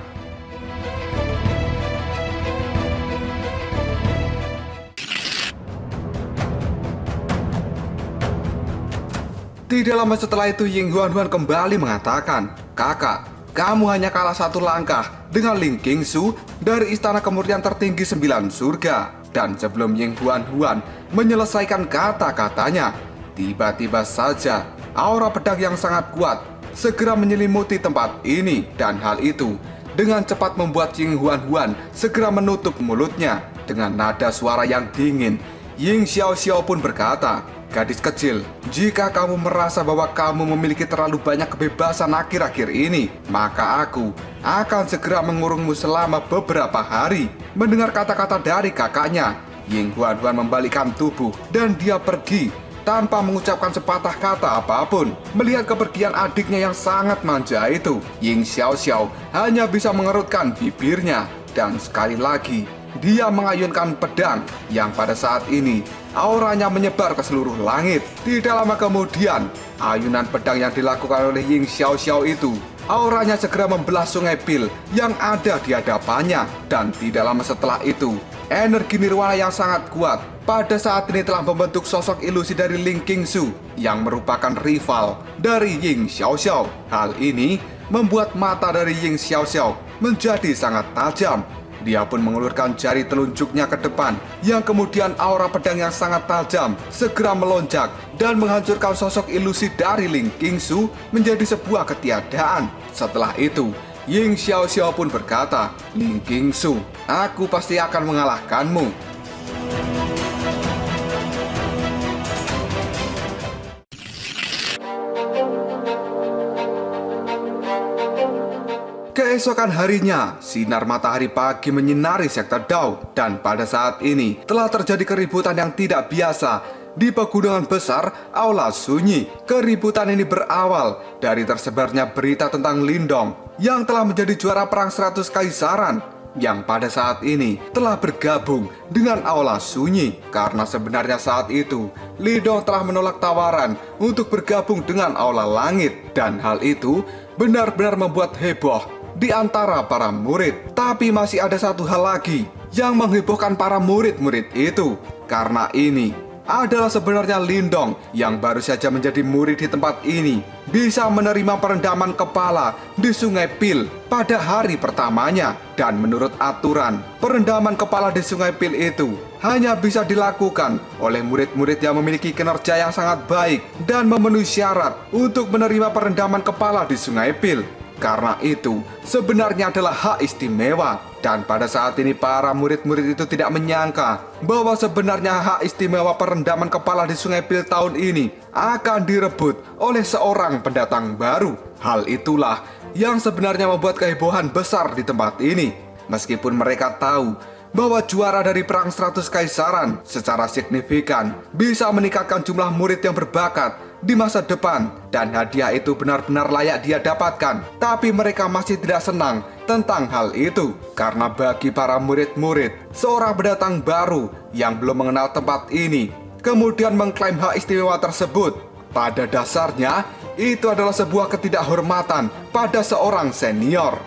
Tidak lama setelah itu, Ying Huan kembali mengatakan, "Kakak, kamu hanya kalah satu langkah dengan Ling Qingsu dari istana kemurnian tertinggi 9 surga." Dan sebelum Ying Huan menyelesaikan kata-katanya, tiba-tiba saja aura pedang yang sangat kuat segera menyelimuti tempat ini. Dan hal itu dengan cepat membuat Ying Huan segera menutup mulutnya. Dengan nada suara yang dingin, Ying Xiaoxiao pun berkata, "Gadis kecil, jika kamu merasa bahwa kamu memiliki terlalu banyak kebebasan akhir-akhir ini, maka aku akan segera mengurungmu selama beberapa hari." Mendengar kata-kata dari kakaknya, Ying Huan membalikkan tubuh dan dia pergi tanpa mengucapkan sepatah kata apapun. Melihat kepergian adiknya yang sangat manja itu, Ying Xiaoxiao hanya bisa mengerutkan bibirnya. Dan sekali lagi, dia mengayunkan pedang yang pada saat ini auranya menyebar ke seluruh langit. Tidak lama kemudian, ayunan pedang yang dilakukan oleh Ying Xiaoxiao itu, auranya segera membelah sungai Pil yang ada di hadapannya. Dan tidak lama setelah itu, energi nirwana yang sangat kuat pada saat ini telah membentuk sosok ilusi dari Ling Qingsu yang merupakan rival dari Ying Xiaoxiao. Hal ini membuat mata dari Ying Xiaoxiao menjadi sangat tajam. Dia pun mengulurkan jari telunjuknya ke depan, yang kemudian aura pedang yang sangat tajam segera melonjak dan menghancurkan sosok ilusi dari Ling Qingsu menjadi sebuah ketiadaan. Setelah itu, Ying Xiaoxiao pun berkata, "Ling Qingsu, aku pasti akan mengalahkanmu." Keesokan harinya, sinar matahari pagi menyinari sektor Dao, dan pada saat ini telah terjadi keributan yang tidak biasa di pegunungan besar Aula Sunyi. Keributan ini berawal dari tersebarnya berita tentang Lindong yang telah menjadi juara perang 100 kaisaran, yang pada saat ini telah bergabung dengan Aula Sunyi. Karena sebenarnya saat itu Lindong telah menolak tawaran untuk bergabung dengan Aula Langit, dan hal itu benar-benar membuat heboh di antara para murid. Tapi masih ada satu hal lagi yang menghebohkan para murid-murid itu, karena ini adalah sebenarnya Lindong yang baru saja menjadi murid di tempat ini bisa menerima perendaman kepala di Sungai Pil pada hari pertamanya. Dan menurut aturan, perendaman kepala di Sungai Pil itu hanya bisa dilakukan oleh murid-murid yang memiliki kinerja yang sangat baik dan memenuhi syarat untuk menerima perendaman kepala di Sungai Pil. Karena itu sebenarnya adalah hak istimewa. Dan pada saat ini para murid-murid itu tidak menyangka bahwa sebenarnya hak istimewa perendaman kepala di Sungai Pil tahun ini akan direbut oleh seorang pendatang baru. Hal itulah yang sebenarnya membuat kehebohan besar di tempat ini. Meskipun mereka tahu bahwa juara dari Perang 100 Kaisaran secara signifikan bisa meningkatkan jumlah murid yang berbakat di masa depan, dan hadiah itu benar-benar layak dia dapatkan. Tapi mereka masih tidak senang tentang hal itu, karena bagi para murid-murid, seorang pendatang baru yang belum mengenal tempat ini kemudian mengklaim hak istimewa tersebut. Pada dasarnya, itu adalah sebuah ketidakhormatan pada seorang senior.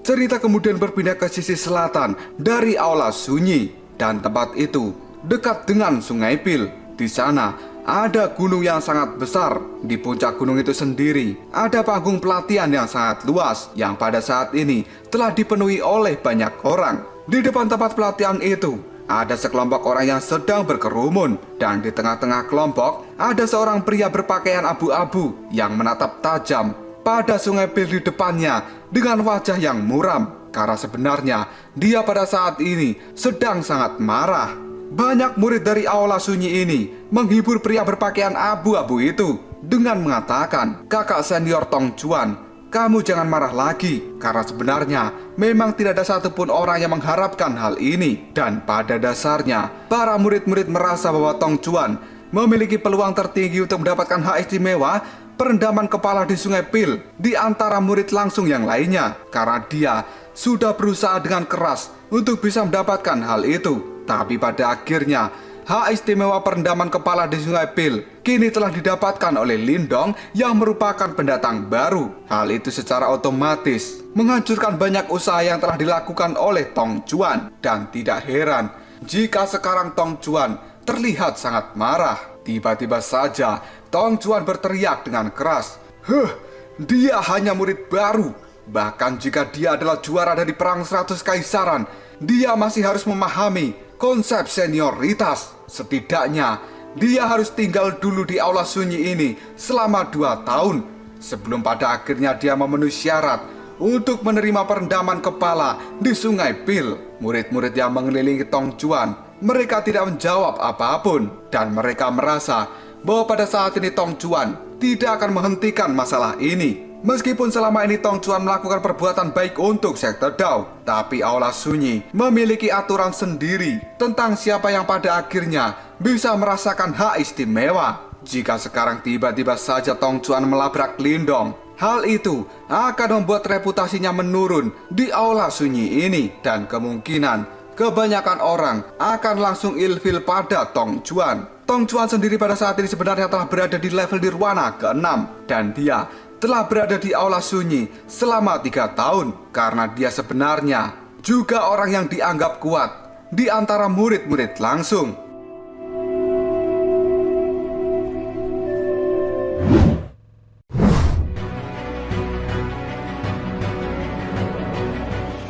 Cerita kemudian berpindah ke sisi selatan dari Aula Sunyi, dan tempat itu dekat dengan Sungai Pil. Di sana ada gunung yang sangat besar. Di puncak gunung itu sendiri ada panggung pelatihan yang sangat luas yang pada saat ini telah dipenuhi oleh banyak orang. Di depan tempat pelatihan itu ada sekelompok orang yang sedang berkerumun, dan di tengah-tengah kelompok ada seorang pria berpakaian abu-abu yang menatap tajam pada Sungai Pil di depannya dengan wajah yang muram, karena sebenarnya dia pada saat ini sedang sangat marah. Banyak murid dari Aula Sunyi ini menghibur pria berpakaian abu-abu itu dengan mengatakan, "Kakak senior Tong Chuan, kamu jangan marah lagi, karena sebenarnya memang tidak ada satupun orang yang mengharapkan hal ini." Dan pada dasarnya para murid-murid merasa bahwa Tong Chuan memiliki peluang tertinggi untuk mendapatkan hak istimewa perendaman kepala di Sungai Pil di antara murid langsung yang lainnya, karena dia sudah berusaha dengan keras untuk bisa mendapatkan hal itu. Tapi pada akhirnya hak istimewa perendaman kepala di Sungai Pil kini telah didapatkan oleh Lindong yang merupakan pendatang baru. Hal itu secara otomatis menghancurkan banyak usaha yang telah dilakukan oleh Tong Chuan, dan tidak heran jika sekarang Tong Chuan terlihat sangat marah. Tiba-tiba saja Tong Chuan berteriak dengan keras, dia hanya murid baru. Bahkan jika dia adalah juara dari Perang 100 Kaisaran, dia masih harus memahami konsep senioritas. Setidaknya dia harus tinggal dulu di Aula Sunyi ini selama 2 tahun sebelum pada akhirnya dia memenuhi syarat untuk menerima perendaman kepala di Sungai Pil. Murid-murid yang mengelilingi Tong Chuan, mereka tidak menjawab apapun, dan mereka merasa bahwa pada saat ini Tong Chuan tidak akan menghentikan masalah ini. Meskipun selama ini Tong Chuan melakukan perbuatan baik untuk sekte Dao, tapi Aula Sunyi memiliki aturan sendiri tentang siapa yang pada akhirnya bisa merasakan hak istimewa. Jika sekarang tiba-tiba saja Tong Chuan melabrak Lindong, hal itu akan membuat reputasinya menurun di Aula Sunyi ini, dan kemungkinan kebanyakan orang akan langsung ilfil pada Tong Chuan. Tong Chuan sendiri pada saat ini sebenarnya telah berada di level Nirwana ke-6, dan dia telah berada di Aula Sunyi selama 3 tahun, karena dia sebenarnya juga orang yang dianggap kuat di antara murid-murid langsung.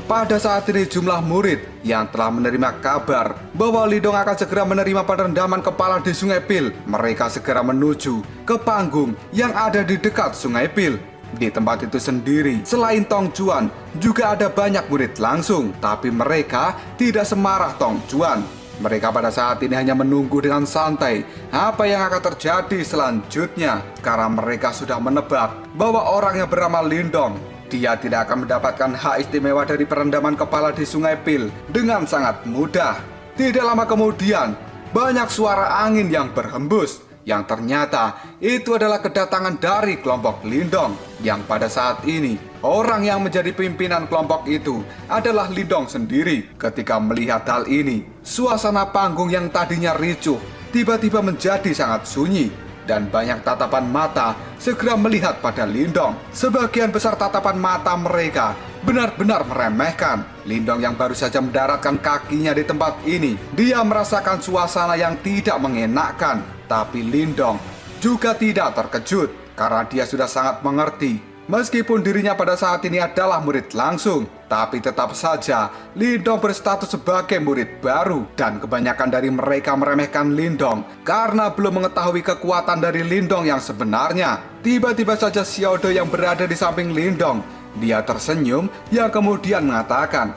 Pada saat ini jumlah murid yang telah menerima kabar bahwa Lindong akan segera menerima perendaman kepala di Sungai Pil, mereka segera menuju ke panggung yang ada di dekat Sungai Pil. Di tempat itu sendiri, selain Tong Chuan, juga ada banyak murid langsung, tapi mereka tidak semarah Tong Chuan. Mereka pada saat ini hanya menunggu dengan santai apa yang akan terjadi selanjutnya, karena mereka sudah menebak bahwa orang yang bernama Lindong, dia tidak akan mendapatkan hak istimewa dari perendaman kepala di Sungai Pil dengan sangat mudah. Tidak lama kemudian, banyak suara angin yang berhembus, yang ternyata itu adalah kedatangan dari kelompok Lindong, yang pada saat ini orang yang menjadi pimpinan kelompok itu adalah Lindong sendiri. Ketika melihat hal ini, suasana panggung yang tadinya ricuh tiba-tiba menjadi sangat sunyi, dan banyak tatapan mata segera melihat pada Lindong. Sebagian besar tatapan mata mereka benar-benar meremehkan Lindong yang baru saja mendaratkan kakinya di tempat ini. Dia merasakan suasana yang tidak mengenakkan, tapi Lindong juga tidak terkejut, karena dia sudah sangat mengerti Meskipun dirinya pada saat ini adalah murid langsung, tapi tetap saja Lindong berstatus sebagai murid baru. Dan kebanyakan dari mereka meremehkan Lindong karena belum mengetahui kekuatan dari Lindong yang sebenarnya. Tiba-tiba saja Xiaodo yang berada di samping Lindong, dia tersenyum yang kemudian mengatakan,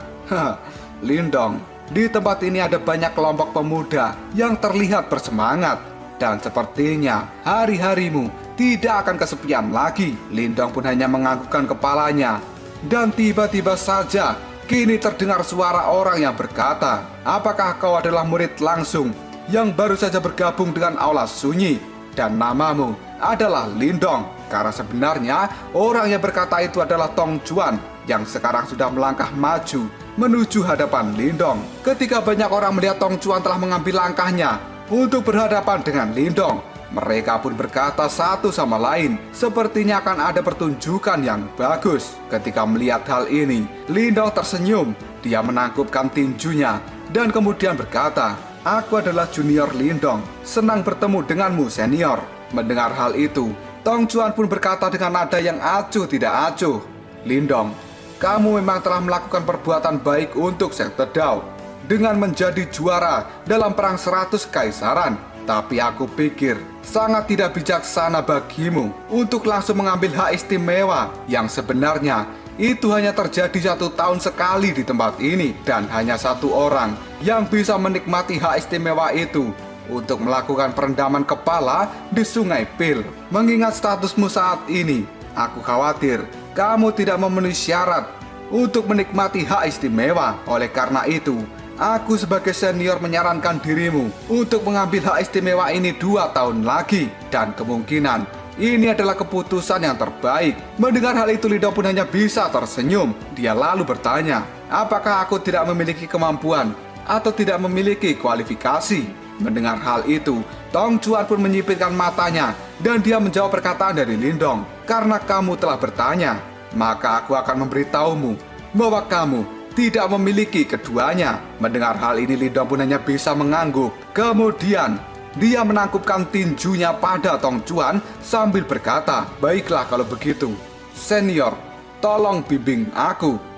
Lindong, di tempat ini ada banyak kelompok pemuda yang terlihat bersemangat. Dan sepertinya hari-harimu tidak akan kesepian lagi. Lindong pun hanya menganggukkan kepalanya. Dan tiba-tiba saja kini terdengar suara orang yang berkata, apakah kau adalah murid langsung yang baru saja bergabung dengan Aula Sunyi? Dan namamu adalah Lindong. Karena sebenarnya orang yang berkata itu adalah Tong Juan yang sekarang sudah melangkah maju menuju hadapan Lindong. Ketika banyak orang melihat Tong Juan telah mengambil langkahnya untuk berhadapan dengan Lindong, mereka pun berkata satu sama lain, sepertinya akan ada pertunjukan yang bagus. Ketika melihat hal ini, Lindong tersenyum. Dia menangkupkan tinjunya dan kemudian berkata, aku adalah junior Lindong, senang bertemu denganmu senior. Mendengar hal itu, Tong Juan pun berkata dengan nada yang acuh tidak acuh, Lindong, kamu memang telah melakukan perbuatan baik untuk sekte Dao dengan menjadi juara dalam perang 100 kaisaran. Tapi aku pikir sangat tidak bijaksana bagimu untuk langsung mengambil hak istimewa yang sebenarnya itu hanya terjadi 1 tahun sekali di tempat ini. Dan hanya satu orang yang bisa menikmati hak istimewa itu untuk melakukan perendaman kepala di Sungai Pil. Mengingat statusmu saat ini, aku khawatir kamu tidak memenuhi syarat untuk menikmati hak istimewa. Oleh karena itu, aku sebagai senior menyarankan dirimu untuk mengambil hak istimewa ini 2 tahun lagi. Dan kemungkinan ini adalah keputusan yang terbaik. Mendengar hal itu, Lindong pun hanya bisa tersenyum. Dia lalu bertanya, apakah aku tidak memiliki kemampuan atau tidak memiliki kualifikasi? Mendengar hal itu, Tong Juan pun menyipitkan matanya dan dia menjawab perkataan dari Lindong. Karena kamu telah bertanya, maka aku akan memberitahumu bahwa kamu tidak memiliki keduanya. Mendengar hal ini, Lindong pun hanya bisa mengangguk. Kemudian dia menangkupkan tinjunya pada Tong Juan sambil berkata, baiklah kalau begitu, senior, tolong bimbing aku.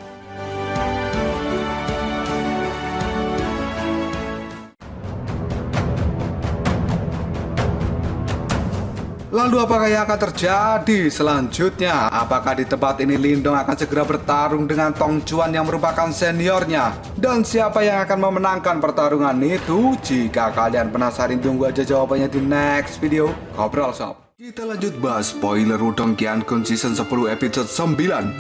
Lalu apakah yang akan terjadi selanjutnya? Apakah di tempat ini Lindong akan segera bertarung dengan Tong Juan yang merupakan seniornya? Dan siapa yang akan memenangkan pertarungan itu? Jika kalian penasaran, tunggu aja jawabannya di next video Ngobrol Shop. Kita lanjut bahas spoiler Wudong Qiankun Season 10 episode 19.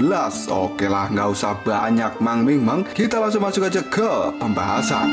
Oke lah, nggak usah banyak mang-ming-mang, kita langsung masuk aja ke pembahasan.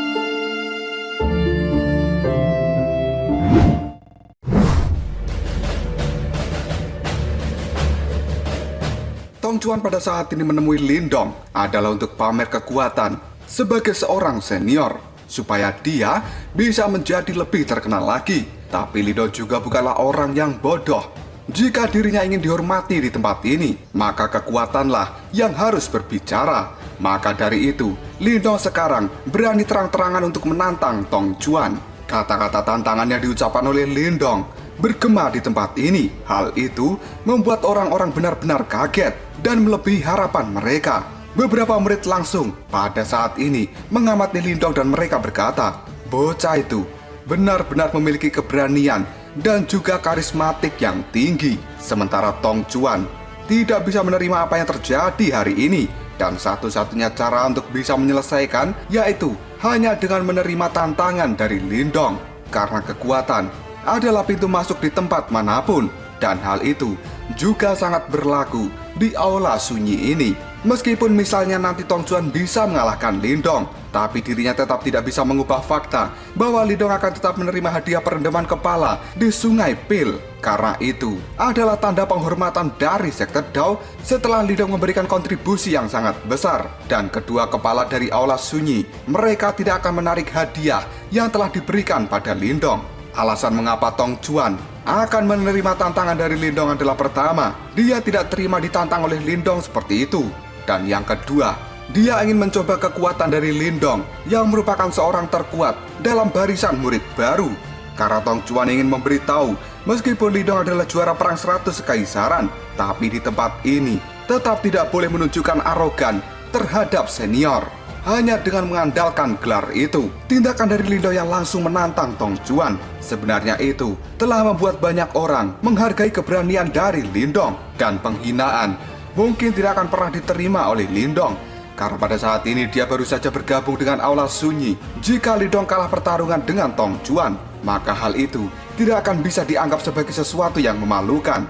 Tong Juan pada saat ini menemui Lindong adalah untuk pamer kekuatan sebagai seorang senior, supaya dia bisa menjadi lebih terkenal lagi. Tapi Lindong juga bukanlah orang yang bodoh. Jika dirinya ingin dihormati di tempat ini, maka kekuatanlah yang harus berbicara. Maka dari itu, Lindong sekarang berani terang-terangan untuk menantang Tong Juan. Kata-kata tantangan yang diucapkan oleh Lindong bergema di tempat ini. Hal itu membuat orang-orang benar-benar kaget dan melebihi harapan mereka. Beberapa murid langsung pada saat ini mengamati Lindong dan mereka berkata, bocah itu benar-benar memiliki keberanian dan juga karismatik yang tinggi. Sementara Tong Juan tidak bisa menerima apa yang terjadi hari ini, dan satu-satunya cara untuk bisa menyelesaikan yaitu hanya dengan menerima tantangan dari Lindong. Karena kekuatan adalah pintu masuk di tempat manapun, dan hal itu juga sangat berlaku di Aula Sunyi ini. Meskipun misalnya nanti Tong Juan bisa mengalahkan Lindong, tapi dirinya tetap tidak bisa mengubah fakta bahwa Lindong akan tetap menerima hadiah perendaman kepala di Sungai Pil. Karena itu adalah tanda penghormatan dari sekte Dao setelah Lindong memberikan kontribusi yang sangat besar. Dan kedua kepala dari Aula Sunyi, mereka tidak akan menarik hadiah yang telah diberikan pada Lindong. Alasan mengapa Tong Juan akan menerima tantangan dari Lindong adalah pertama, dia tidak terima ditantang oleh Lindong seperti itu. Dan yang kedua, dia ingin mencoba kekuatan dari Lindong yang merupakan seorang terkuat dalam barisan murid baru. Karena Tong Juan ingin memberitahu Meskipun Lindong adalah juara perang 100 kekaisaran, tapi di tempat ini tetap tidak boleh menunjukkan arogan terhadap senior. Hanya dengan mengandalkan gelar itu, tindakan dari Lindong yang langsung menantang Tong Juan sebenarnya itu telah membuat banyak orang menghargai keberanian dari Lindong. Dan penghinaan mungkin tidak akan pernah diterima oleh Lindong, karena pada saat ini dia baru saja bergabung dengan Aula Sunyi. Jika Lindong kalah pertarungan dengan Tong Juan, maka hal itu tidak akan bisa dianggap sebagai sesuatu yang memalukan.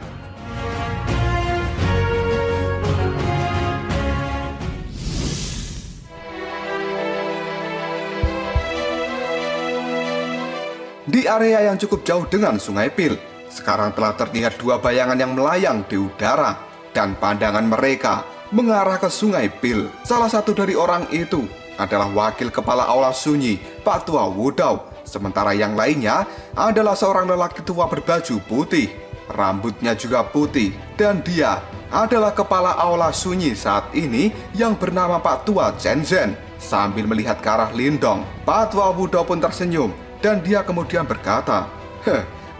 Di area yang cukup jauh dengan Sungai Pil, sekarang telah terlihat dua bayangan yang melayang di udara, dan pandangan mereka mengarah ke Sungai Pil. Salah satu dari orang itu adalah wakil kepala Aula Sunyi, Pak Tua Wudao. Sementara yang lainnya adalah seorang lelaki tua berbaju putih, rambutnya juga putih, dan dia adalah kepala Aula Sunyi saat ini yang bernama Pak Tua Zhen. Sambil melihat ke arah Lindong, Pak Tua Wudao pun tersenyum. Dan dia kemudian berkata,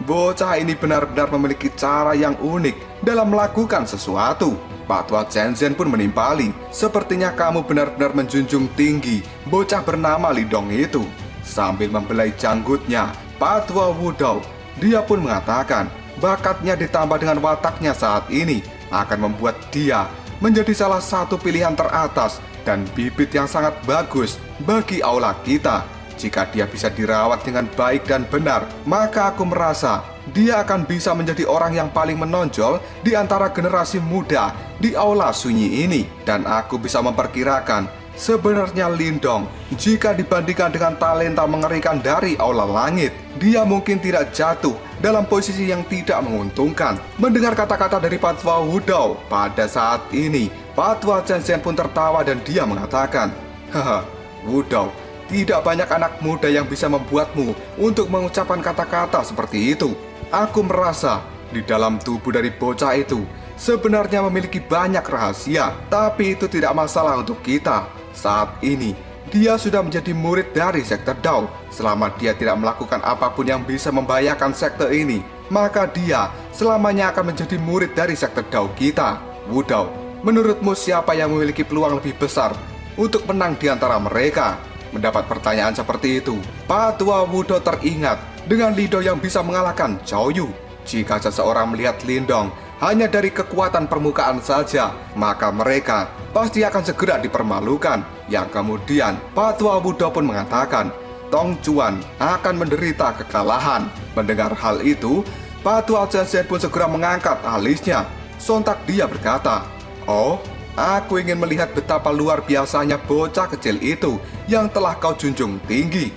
bocah ini benar-benar memiliki cara yang unik dalam melakukan sesuatu. Pak Tua Zhen pun menimpali, sepertinya kamu benar-benar menjunjung tinggi bocah bernama Lindong itu. Sambil membelai janggutnya, Pak Tua Wudao, dia pun mengatakan, bakatnya ditambah dengan wataknya saat ini akan membuat dia menjadi salah satu pilihan teratas dan bibit yang sangat bagus bagi aula kita. Jika dia bisa dirawat dengan baik dan benar, maka aku merasa dia akan bisa menjadi orang yang paling menonjol di antara generasi muda di Aula Sunyi ini. Dan aku bisa memperkirakan, sebenarnya Lindong, jika dibandingkan dengan talenta mengerikan dari Aula Langit, dia mungkin tidak jatuh dalam posisi yang tidak menguntungkan. Mendengar kata-kata dari Pak Tua Wudao pada saat ini, Pak Tua Zhen pun tertawa dan dia mengatakan, haha, Wudao, tidak banyak anak muda yang bisa membuatmu untuk mengucapkan kata-kata seperti itu. Aku merasa di dalam tubuh dari bocah itu sebenarnya memiliki banyak rahasia, tapi itu tidak masalah untuk kita. Saat ini, dia sudah menjadi murid dari sekte Dao. Selama dia tidak melakukan apapun yang bisa membahayakan sekte ini, maka dia selamanya akan menjadi murid dari sekte Dao kita. Wudao, menurutmu siapa yang memiliki peluang lebih besar untuk menang di antara mereka? Mendapat pertanyaan seperti itu, Pak Tua Wudao teringat dengan Lindong yang bisa mengalahkan Zhao Yu. Jika seseorang melihat Lindong hanya dari kekuatan permukaan saja, maka mereka pasti akan segera dipermalukan. Yang kemudian Pak Tua Wudao pun mengatakan, Tong Juan akan menderita kekalahan. Mendengar hal itu, Pak Tua Zhen pun segera mengangkat alisnya. Sontak dia berkata, oh, aku ingin melihat betapa luar biasanya bocah kecil itu yang telah kau junjung tinggi.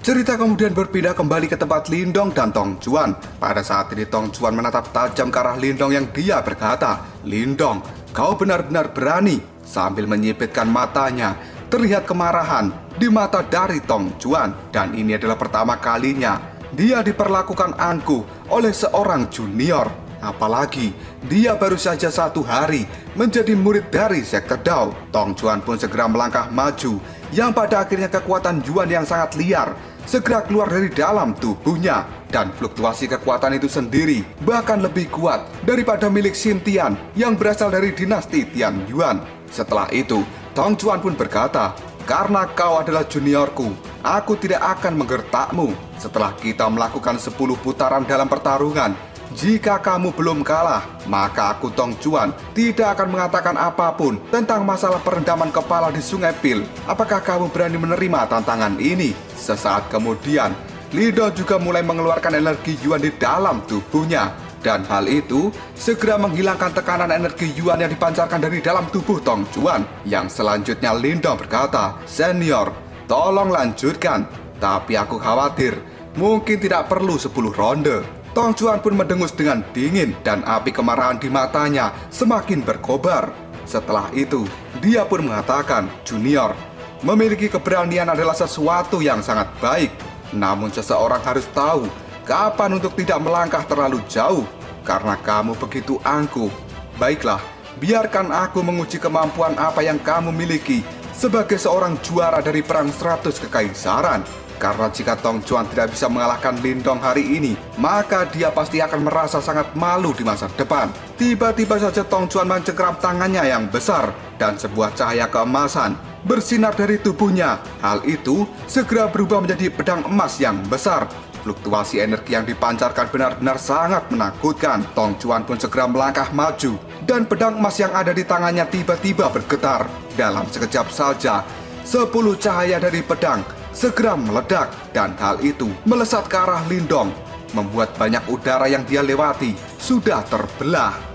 Cerita kemudian berpindah kembali ke tempat Lindong dan Tong Juan. Pada saat ini Tong Juan menatap tajam ke arah Lindong yang dia berkata, Lindong, kau benar-benar berani. Sambil menyipitkan matanya, terlihat kemarahan di mata dari Tong Juan. Dan ini adalah pertama kalinya dia diperlakukan angkuh oleh seorang junior. Apalagi dia baru saja 1 hari menjadi murid dari sekte Dao. Tong Juan pun segera melangkah maju, yang pada akhirnya kekuatan Juan yang sangat liar segera keluar dari dalam tubuhnya. Dan fluktuasi kekuatan itu sendiri bahkan lebih kuat daripada milik Xintian yang berasal dari dinasti Tian Yuan. Setelah itu, Tong Juan pun berkata, karena kau adalah juniorku, aku tidak akan menggertakmu. Setelah kita melakukan 10 putaran dalam pertarungan, jika kamu belum kalah, maka aku Tong Juan tidak akan mengatakan apapun tentang masalah perendaman kepala di Sungai Pil. Apakah kamu berani menerima tantangan ini? Sesaat kemudian, Lindong juga mulai mengeluarkan energi Yuan di dalam tubuhnya. Dan hal itu segera menghilangkan tekanan energi Yuan yang dipancarkan dari dalam tubuh Tong Juan. Yang selanjutnya Lindong berkata, senior, tolong lanjutkan. Tapi aku khawatir, mungkin tidak perlu 10 ronde. Tong Juan pun mendengus dengan dingin dan api kemarahan di matanya semakin berkobar. Setelah itu, dia pun mengatakan, junior, memiliki keberanian adalah sesuatu yang sangat baik. Namun seseorang harus tahu kapan untuk tidak melangkah terlalu jauh, karena kamu begitu angkuh. Baiklah, biarkan aku menguji kemampuan apa yang kamu miliki sebagai seorang juara dari perang 100 kekaisaran. Karena jika Tong Juan tidak bisa mengalahkan Lindong hari ini, maka dia pasti akan merasa sangat malu di masa depan. Tiba-tiba saja Tong Juan mencengkeram tangannya yang besar dan sebuah cahaya keemasan bersinar dari tubuhnya. Hal itu segera berubah menjadi pedang emas yang besar. Fluktuasi energi yang dipancarkan benar-benar sangat menakutkan. Tong Juan pun segera melangkah maju dan pedang emas yang ada di tangannya tiba-tiba bergetar. Dalam sekejap saja, 10 cahaya dari pedang segera meledak dan hal itu melesat ke arah Lindong, membuat banyak udara yang dia lewati sudah terbelah.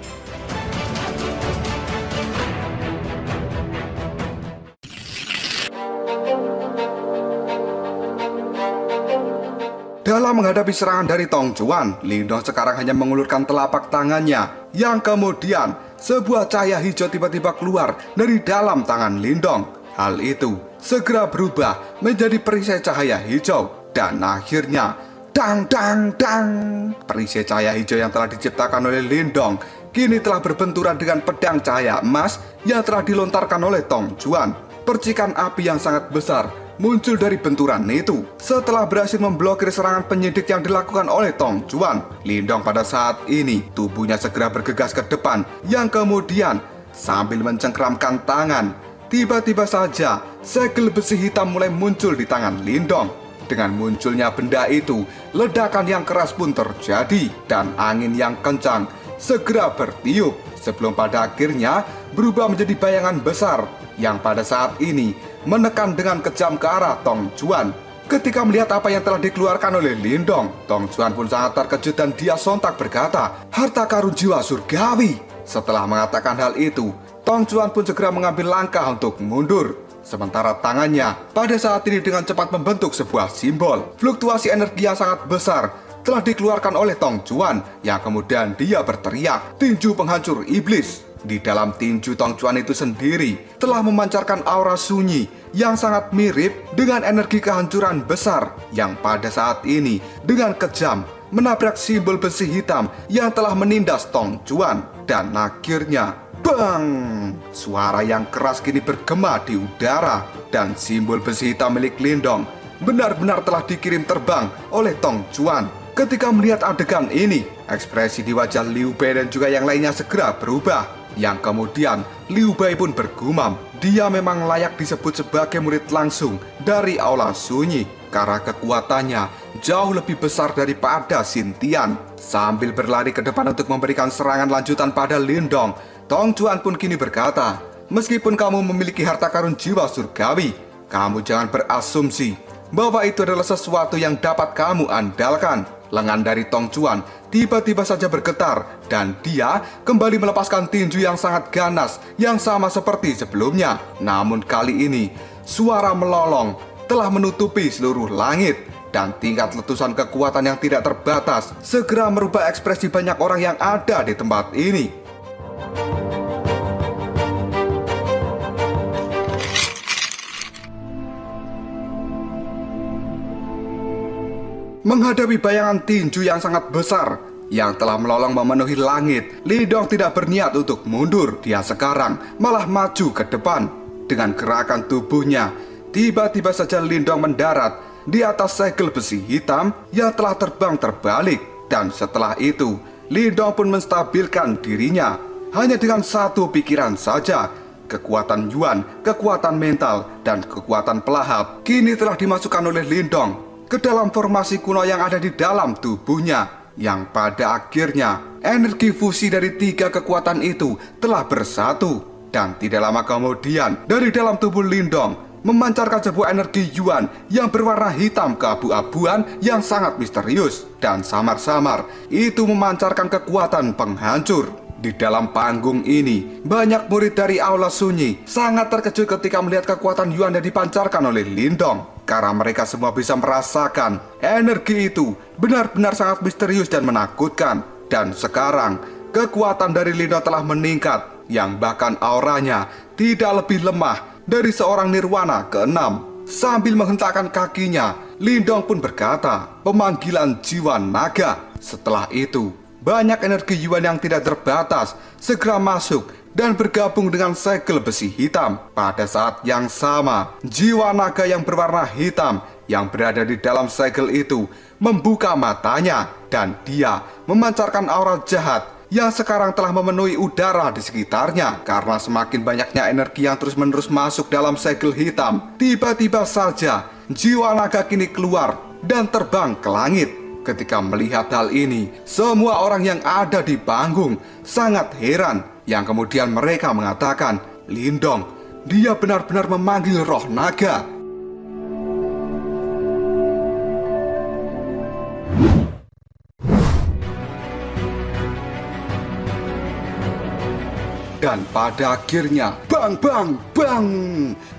Dalam menghadapi serangan dari Tong Juan, Lindong sekarang hanya mengulurkan telapak tangannya, yang kemudian sebuah cahaya hijau tiba-tiba keluar dari dalam tangan Lindong. Hal itu segera berubah menjadi perisai cahaya hijau dan akhirnya dang dang dang. Perisai cahaya hijau yang telah diciptakan oleh Lindong kini telah berbenturan dengan pedang cahaya emas yang telah dilontarkan oleh Tong Juan. Percikan api yang sangat besar muncul dari benturan itu. Setelah berhasil memblokir serangan penyidik yang dilakukan oleh Tong Juan, Lindong pada saat ini tubuhnya segera bergegas ke depan, yang kemudian sambil mencengkeramkan tangan, tiba-tiba saja segel besi hitam mulai muncul di tangan Lindong. Dengan munculnya benda itu, ledakan yang keras pun terjadi dan angin yang kencang segera bertiup sebelum pada akhirnya berubah menjadi bayangan besar yang pada saat ini menekan dengan kejam ke arah Tong Juan. Ketika melihat apa yang telah dikeluarkan oleh Lindong, Tong Juan pun sangat terkejut dan dia sontak berkata, "Harta karun jiwa surgawi." Setelah mengatakan hal itu, Tong Juan pun segera mengambil langkah untuk mundur. Sementara tangannya pada saat ini dengan cepat membentuk sebuah simbol. Fluktuasi energi yang sangat besar telah dikeluarkan oleh Tong Juan, yang kemudian dia berteriak, "Tinju penghancur iblis." Di dalam tinju Tong Juan itu sendiri telah memancarkan aura sunyi yang sangat mirip dengan energi kehancuran besar yang pada saat ini dengan kejam menabrak simbol besi hitam yang telah menindas Tong Juan. Dan akhirnya, bang! Suara yang keras kini bergema di udara dan simbol besi hitam milik Lindong benar-benar telah dikirim terbang oleh Tong Juan. Ketika melihat adegan ini, ekspresi di wajah Liu Bei dan juga yang lainnya segera berubah. Yang kemudian Liu Bei pun bergumam, dia memang layak disebut sebagai murid langsung dari Aula Sunyi karena kekuatannya jauh lebih besar daripada Xintian. Sambil berlari ke depan untuk memberikan serangan lanjutan pada Lindong, Tong Juan pun kini berkata, "Meskipun kamu memiliki harta karun jiwa surgawi, kamu jangan berasumsi bahwa itu adalah sesuatu yang dapat kamu andalkan." Lengan dari Tong Juan tiba-tiba saja bergetar dan dia kembali melepaskan tinju yang sangat ganas yang sama seperti sebelumnya. Namun kali ini suara melolong telah menutupi seluruh langit dan tingkat letusan kekuatan yang tidak terbatas segera merubah ekspresi banyak orang yang ada di tempat ini. Menghadapi bayangan tinju yang sangat besar yang telah melolong memenuhi langit, Lindong tidak berniat untuk mundur. Dia sekarang malah maju ke depan. Dengan gerakan tubuhnya, tiba-tiba saja Lindong mendarat di atas segel besi hitam yang telah terbang terbalik. Dan setelah itu, Lindong pun menstabilkan dirinya. Hanya dengan satu pikiran saja, kekuatan Yuan, kekuatan mental, dan kekuatan pelahap kini telah dimasukkan oleh Lindong ke dalam formasi kuno yang ada di dalam tubuhnya, yang pada akhirnya energi fusi dari 3 kekuatan itu telah bersatu. Dan tidak lama kemudian dari dalam tubuh Lindong memancarkan sebuah energi Yuan yang berwarna hitam keabu-abuan yang sangat misterius dan samar-samar itu memancarkan kekuatan penghancur. Di dalam panggung ini, banyak murid dari Aula Sunyi sangat terkejut ketika melihat kekuatan Yuan yang dipancarkan oleh Lindong. Karena mereka semua bisa merasakan energi itu benar-benar sangat misterius dan menakutkan. Dan sekarang, kekuatan dari Lindong telah meningkat, yang bahkan auranya tidak lebih lemah dari seorang Nirwana ke-6. Sambil menghentakkan kakinya, Lindong pun berkata, "Pemanggilan jiwa naga." Setelah itu, banyak energi Yuan yang tidak terbatas segera masuk dan bergabung dengan segel besi hitam. Pada saat yang sama, jiwa naga yang berwarna hitam yang berada di dalam segel itu membuka matanya dan dia memancarkan aura jahat yang sekarang telah memenuhi udara di sekitarnya. Karena semakin banyaknya energi yang terus-menerus masuk dalam segel hitam, tiba-tiba saja jiwa naga kini keluar dan terbang ke langit. Ketika melihat hal ini, semua orang yang ada di panggung sangat heran, yang kemudian mereka mengatakan, "Lindong, dia benar-benar memanggil roh naga." Dan pada akhirnya, bang bang bang,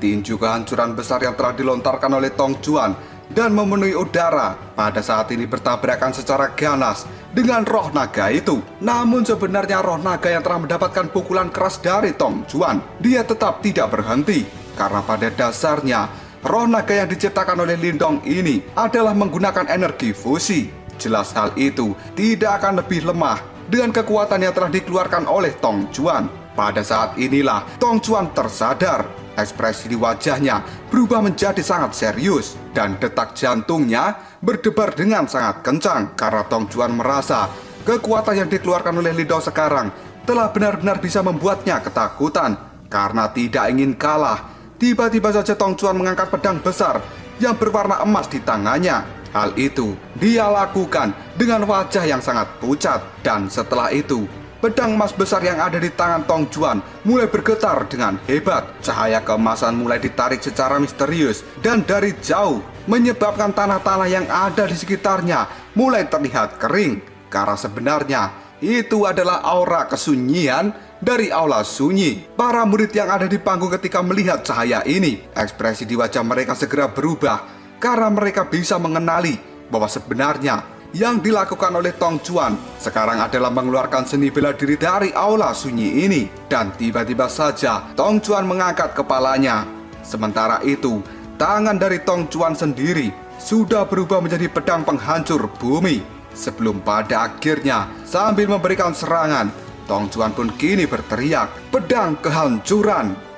tinju kehancuran besar yang telah dilontarkan oleh Tong Juan dan memenuhi udara pada saat ini bertabrakan secara ganas dengan roh naga itu. Namun sebenarnya roh naga yang telah mendapatkan pukulan keras dari Tong Juan, dia tetap tidak berhenti. Karena pada dasarnya, roh naga yang diciptakan oleh Lindong ini adalah menggunakan energi fusi. Jelas hal itu tidak akan lebih lemah dengan kekuatan yang telah dikeluarkan oleh Tong Juan. Pada saat inilah Tong Juan tersadar. Ekspresi di wajahnya berubah menjadi sangat serius dan detak jantungnya berdebar dengan sangat kencang karena Tong Juan merasa kekuatan yang dikeluarkan oleh Lindong sekarang telah benar-benar bisa membuatnya ketakutan. Karena tidak ingin kalah, tiba-tiba saja Tong Juan mengangkat pedang besar yang berwarna emas di tangannya. Hal itu dia lakukan dengan wajah yang sangat pucat, dan setelah itu pedang emas besar yang ada di tangan Tong Juan mulai bergetar dengan hebat. Cahaya keemasan mulai ditarik secara misterius dan dari jauh menyebabkan tanah-tanah yang ada di sekitarnya mulai terlihat kering. Karena sebenarnya itu adalah aura kesunyian dari aula sunyi. Para murid yang ada di panggung ketika melihat cahaya ini, ekspresi di wajah mereka segera berubah karena mereka bisa mengenali bahwa sebenarnya yang dilakukan oleh Tong Juan sekarang adalah mengeluarkan seni bela diri dari aula sunyi ini. Dan tiba-tiba saja Tong Juan mengangkat kepalanya. Sementara itu, tangan dari Tong Juan sendiri sudah berubah menjadi pedang penghancur bumi. Sebelum pada akhirnya sambil memberikan serangan, Tong Juan pun kini berteriak, "Pedang kehancuran!"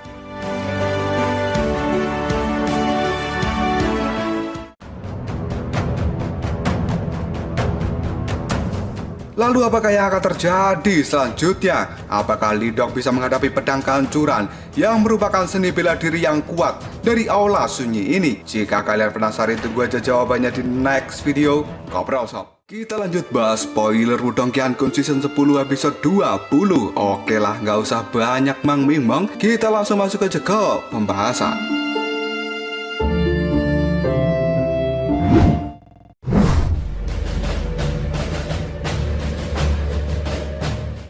Lalu apakah yang akan terjadi selanjutnya? Apakah Lindong bisa menghadapi pedang kehancuran yang merupakan seni bela diri yang kuat dari aula sunyi ini? Jika kalian penasaran, tunggu aja jawabannya di next video. Ngobrol sob. Kita lanjut bahas spoiler Wudong Qiankun season 10 episode 20. Oke lah, nggak usah banyak mang-mimong, kita langsung masuk aja ke pembahasan.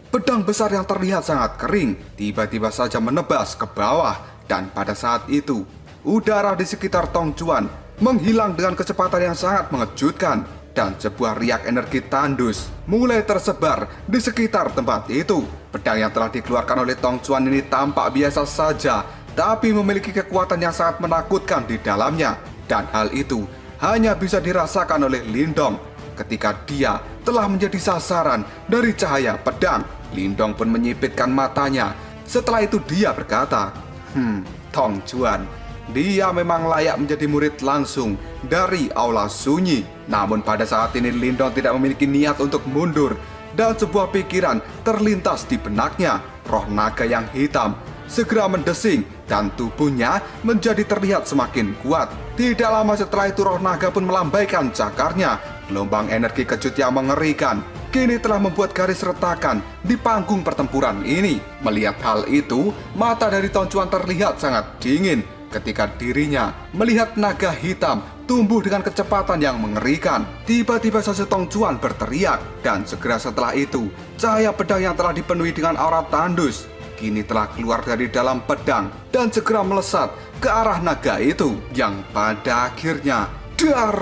Pedang besar yang terlihat sangat kering tiba-tiba saja menebas ke bawah, dan pada saat itu udara di sekitar Tong Juan menghilang dengan kecepatan yang sangat mengejutkan, dan sebuah riak energi tandus mulai tersebar di sekitar tempat itu. Pedang yang telah dikeluarkan oleh Tong Juan ini tampak biasa saja, tapi memiliki kekuatan yang sangat menakutkan di dalamnya, dan hal itu hanya bisa dirasakan oleh Lindong ketika dia telah menjadi sasaran dari cahaya pedang. Lindong pun menyipitkan matanya. Setelah itu dia berkata, Tong Juan, dia memang layak menjadi murid langsung dari aula sunyi. Namun pada saat ini Lindong tidak memiliki niat untuk mundur, dan sebuah pikiran terlintas di benaknya. Roh naga yang hitam segera mendesing dan tubuhnya menjadi terlihat semakin kuat. Tidak lama setelah itu roh naga pun melambaikan cakarnya. Gelombang energi kejut yang mengerikan kini telah membuat garis retakan di panggung pertempuran ini. Melihat hal itu, mata dari Tong Juan terlihat sangat dingin ketika dirinya melihat naga hitam tumbuh dengan kecepatan yang mengerikan. Tiba-tiba saja Tong Juan berteriak, dan segera setelah itu cahaya pedang yang telah dipenuhi dengan aura tandus kini telah keluar dari dalam pedang dan segera melesat ke arah naga itu, yang pada akhirnya dar.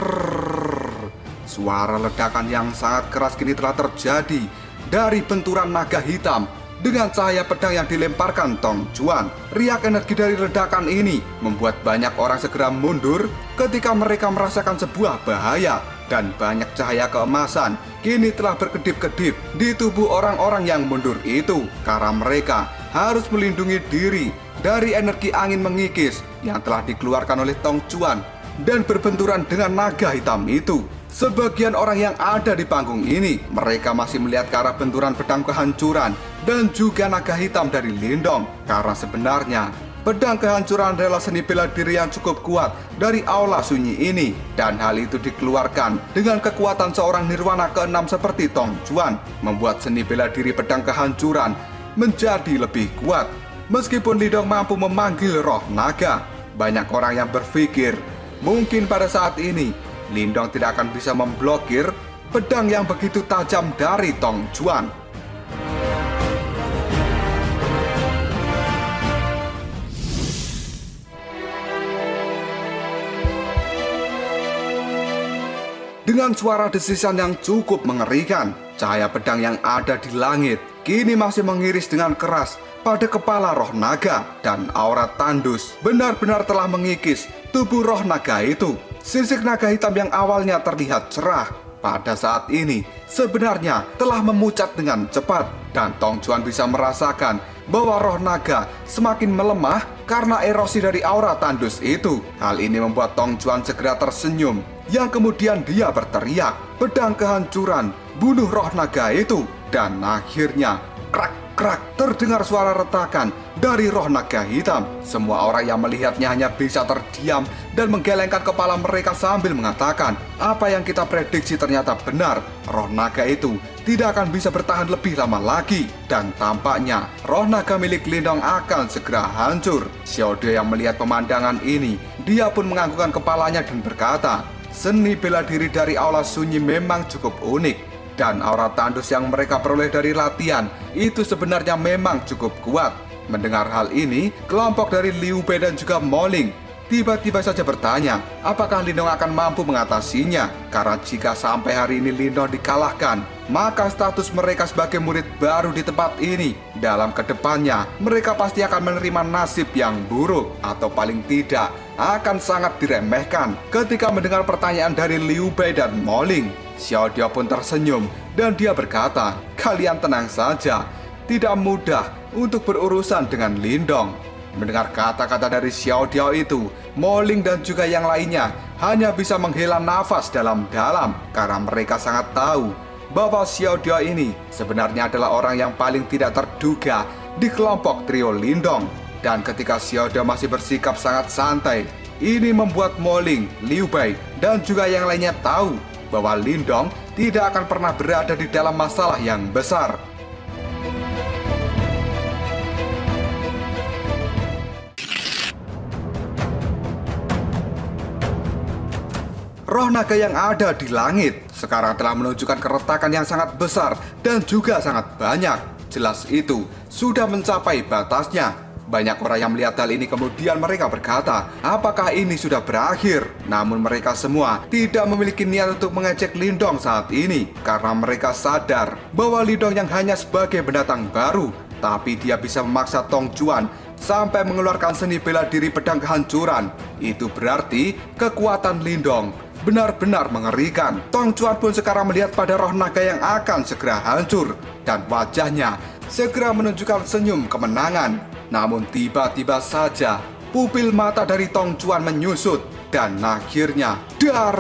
Suara ledakan yang sangat keras kini telah terjadi dari benturan naga hitam dengan cahaya pedang yang dilemparkan Tong Juan. Riak energi dari ledakan ini membuat banyak orang segera mundur ketika mereka merasakan sebuah bahaya, dan banyak cahaya keemasan kini telah berkedip-kedip di tubuh orang-orang yang mundur itu karena mereka harus melindungi diri dari energi angin mengikis yang telah dikeluarkan oleh Tong Chuan dan berbenturan dengan naga hitam itu. Sebagian orang yang ada di panggung ini, mereka masih melihat ke arah benturan pedang kehancuran dan juga naga hitam dari Lindong. Karena sebenarnya, pedang kehancuran adalah seni bela diri yang cukup kuat dari aula sunyi ini. Dan hal itu dikeluarkan dengan kekuatan seorang nirwana ke-6 seperti Tong Chuan, membuat seni bela diri pedang kehancuran menjadi lebih kuat. Meskipun Lindong mampu memanggil roh naga, banyak orang yang berpikir mungkin pada saat ini Lindong tidak akan bisa memblokir pedang yang begitu tajam dari Tong Chuan. Dengan suara desisan yang cukup mengerikan, cahaya pedang yang ada di langit kini masih mengiris dengan keras pada kepala roh naga, dan aura tandus benar-benar telah mengikis tubuh roh naga itu. Sisik naga hitam yang awalnya terlihat cerah pada saat ini sebenarnya telah memucat dengan cepat, dan Tong Chuan bisa merasakan bahwa roh naga semakin melemah karena erosi dari aura tandus itu. Hal ini membuat Tong Chuan segera tersenyum, yang kemudian dia berteriak, "Pedang kehancuran, bunuh roh naga itu!" Dan akhirnya, krak, terdengar suara retakan dari roh naga hitam. Semua orang yang melihatnya hanya bisa terdiam dan menggelengkan kepala mereka sambil mengatakan, apa yang kita prediksi ternyata benar. Roh naga itu tidak akan bisa bertahan lebih lama lagi, dan tampaknya roh naga milik Lindong akan segera hancur. Xiao Dui yang melihat pemandangan ini, dia pun menganggukkan kepalanya dan berkata, seni bela diri dari aula sunyi memang cukup unik. Dan aura tandus yang mereka peroleh dari latihan itu sebenarnya memang cukup kuat. Mendengar hal ini, kelompok dari Liu Bei dan juga Moling tiba-tiba saja bertanya, apakah Lindong akan mampu mengatasinya? Karena jika sampai hari ini Lindong dikalahkan, maka status mereka sebagai murid baru di tempat ini dalam kedepannya, mereka pasti akan menerima nasib yang buruk, atau paling tidak akan sangat diremehkan. Ketika mendengar pertanyaan dari Liu Bei dan Moling, Xiao Diao pun tersenyum dan dia berkata, kalian tenang saja, tidak mudah untuk berurusan dengan Lindong. Mendengar kata-kata dari Xiao Diao itu, Moling dan juga yang lainnya hanya bisa menghela nafas dalam-dalam karena mereka sangat tahu bahwa Xiao Diao ini sebenarnya adalah orang yang paling tidak terduga di kelompok trio Lindong. Dan ketika Xiao Diao masih bersikap sangat santai, ini membuat Moling, Liu Bei, dan juga yang lainnya tahu bahwa Lindong tidak akan pernah berada di dalam masalah yang besar. Roh naga yang ada di langit sekarang telah menunjukkan keretakan yang sangat besar dan juga sangat banyak. Jelas itu sudah mencapai batasnya. Banyak orang yang melihat hal ini kemudian mereka berkata, apakah ini sudah berakhir? Namun mereka semua tidak memiliki niat untuk mengejek Lindong saat ini, karena mereka sadar bahwa Lindong yang hanya sebagai pendatang baru, tapi dia bisa memaksa Tong Chuan sampai mengeluarkan seni bela diri pedang kehancuran. Itu berarti kekuatan Lindong benar-benar mengerikan. Tong Chuan pun sekarang melihat pada roh naga yang akan segera hancur, dan wajahnya segera menunjukkan senyum kemenangan. Namun tiba-tiba saja pupil mata dari Tong Chuan menyusut, dan akhirnya dar,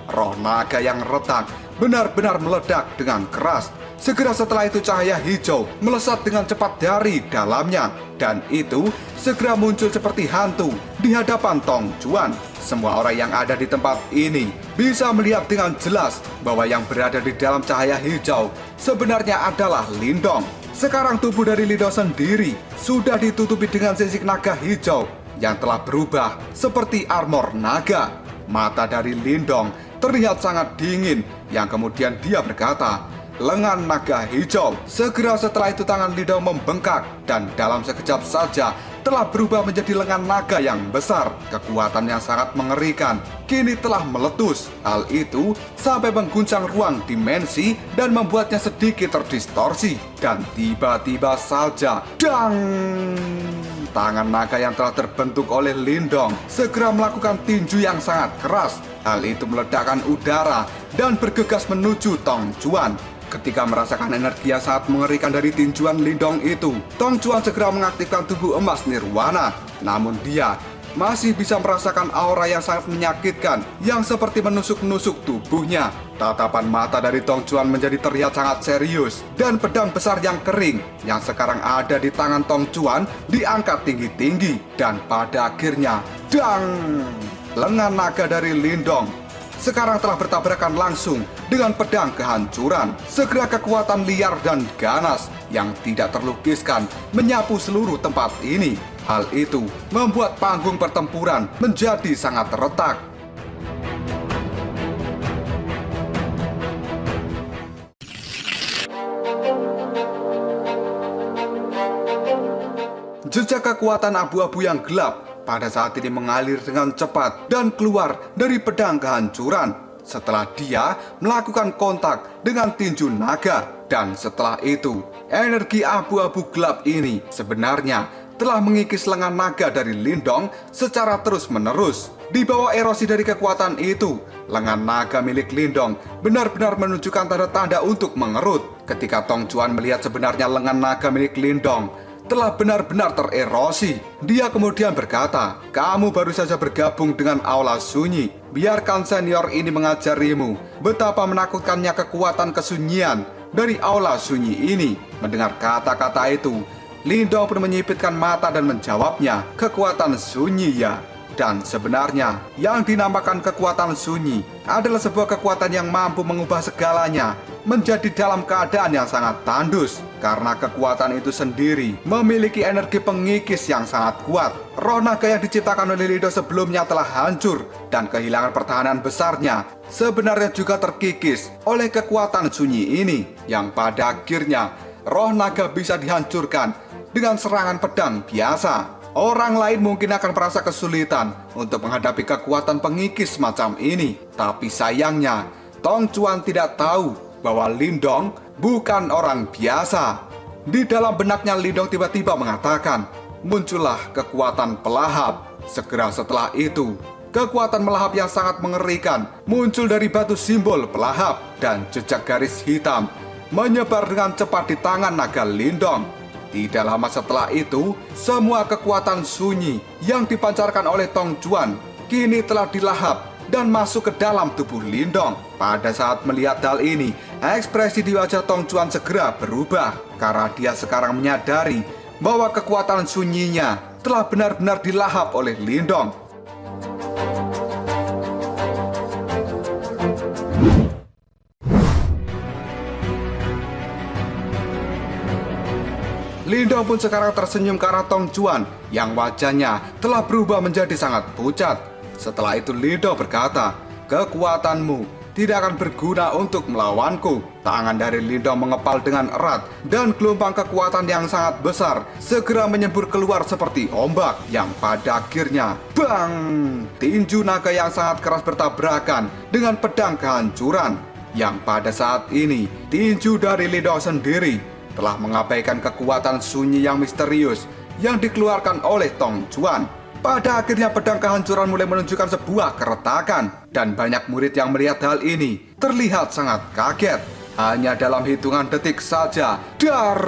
roh naga yang retak benar-benar meledak dengan keras. Segera setelah itu cahaya hijau melesat dengan cepat dari dalamnya, dan itu segera muncul seperti hantu di hadapan Tong Chuan. Semua orang yang ada di tempat ini bisa melihat dengan jelas bahwa yang berada di dalam cahaya hijau sebenarnya adalah Lindong. Sekarang tubuh dari Lindong sendiri sudah ditutupi dengan sisik naga hijau yang telah berubah seperti armor naga. Mata dari Lindong terlihat sangat dingin, yang kemudian dia berkata, lengan naga hijau. Segera setelah itu tangan Lindong membengkak dan dalam sekejap saja telah berubah menjadi lengan naga yang besar. Kekuatan yang sangat mengerikan kini telah meletus. Hal itu sampai mengguncang ruang dimensi dan membuatnya sedikit terdistorsi. Dan tiba-tiba saja, dang! Tangan naga yang telah terbentuk oleh Lindong segera melakukan tinju yang sangat keras. Hal itu meledakkan udara dan bergegas menuju Tong Chuan. Ketika merasakan energi yang sangat mengerikan dari tinjuan Lindong itu, Tong Chuan segera mengaktifkan tubuh emas Nirwana. Namun dia masih bisa merasakan aura yang sangat menyakitkan yang seperti menusuk-nusuk tubuhnya. Tatapan mata dari Tong Chuan menjadi terlihat sangat serius, dan pedang besar yang kering yang sekarang ada di tangan Tong Chuan diangkat tinggi-tinggi, dan pada akhirnya dang! Lengan naga dari Lindong sekarang telah bertabrakan langsung dengan pedang kehancuran. Segera kekuatan liar dan ganas yang tidak terlukiskan menyapu seluruh tempat ini. Hal itu membuat panggung pertempuran menjadi sangat retak. Jejak kekuatan abu-abu yang gelap pada saat ini mengalir dengan cepat dan keluar dari pedang kehancuran setelah dia melakukan kontak dengan tinju naga. Dan setelah itu, energi abu-abu gelap ini sebenarnya telah mengikis lengan naga dari Lindong secara terus-menerus. Di bawah erosi dari kekuatan itu, lengan naga milik Lindong benar-benar menunjukkan tanda-tanda untuk mengerut. Ketika Tong Chuan melihat sebenarnya lengan naga milik Lindong telah benar-benar tererosi, dia kemudian berkata, "Kamu baru saja bergabung dengan Aula Sunyi. Biarkan senior ini mengajarimu betapa menakutkannya kekuatan kesunyian dari Aula Sunyi ini." Mendengar kata-kata itu, Lindong pun menyipitkan mata dan menjawabnya, "Kekuatan sunyi ya." Dan sebenarnya, yang dinamakan kekuatan sunyi adalah sebuah kekuatan yang mampu mengubah segalanya menjadi dalam keadaan yang sangat tandus. Karena kekuatan itu sendiri memiliki energi pengikis yang sangat kuat. Roh naga yang diciptakan oleh Lindong sebelumnya telah hancur, dan kehilangan pertahanan besarnya sebenarnya juga terkikis oleh kekuatan sunyi ini, yang pada akhirnya roh naga bisa dihancurkan dengan serangan pedang biasa. Orang lain mungkin akan merasa kesulitan untuk menghadapi kekuatan pengikis semacam ini. Tapi sayangnya, Tong Chuan tidak tahu bahwa Lindong bukan orang biasa. Di dalam benaknya Lindong tiba-tiba mengatakan, "Muncullah kekuatan pelahap." Segera setelah itu, kekuatan melahap yang sangat mengerikan muncul dari batu simbol pelahap, dan jejak garis hitam menyebar dengan cepat di tangan naga Lindong. Tidak lama setelah itu, semua kekuatan sunyi yang dipancarkan oleh Tong Chuan kini telah dilahap dan masuk ke dalam tubuh Lindong. Pada saat melihat hal ini, ekspresi di wajah Tong Chuan segera berubah karena dia sekarang menyadari bahwa kekuatan sunyinya telah benar-benar dilahap oleh Lindong. Lindong pun sekarang tersenyum ke arah Tong Chuan yang wajahnya telah berubah menjadi sangat pucat. Setelah itu Lindong berkata, "Kekuatanmu tidak akan berguna untuk melawanku." Tangan dari Lindong mengepal dengan erat, dan gelombang kekuatan yang sangat besar segera menyembur keluar seperti ombak, yang pada akhirnya bang! Tinju naga yang sangat keras bertabrakan dengan pedang kehancuran, yang pada saat ini tinju dari Lindong sendiri telah mengabaikan kekuatan sunyi yang misterius yang dikeluarkan oleh Tong Chuan. Pada akhirnya pedang kehancuran mulai menunjukkan sebuah keretakan, dan banyak murid yang melihat hal ini terlihat sangat kaget. Hanya dalam hitungan detik saja, dar!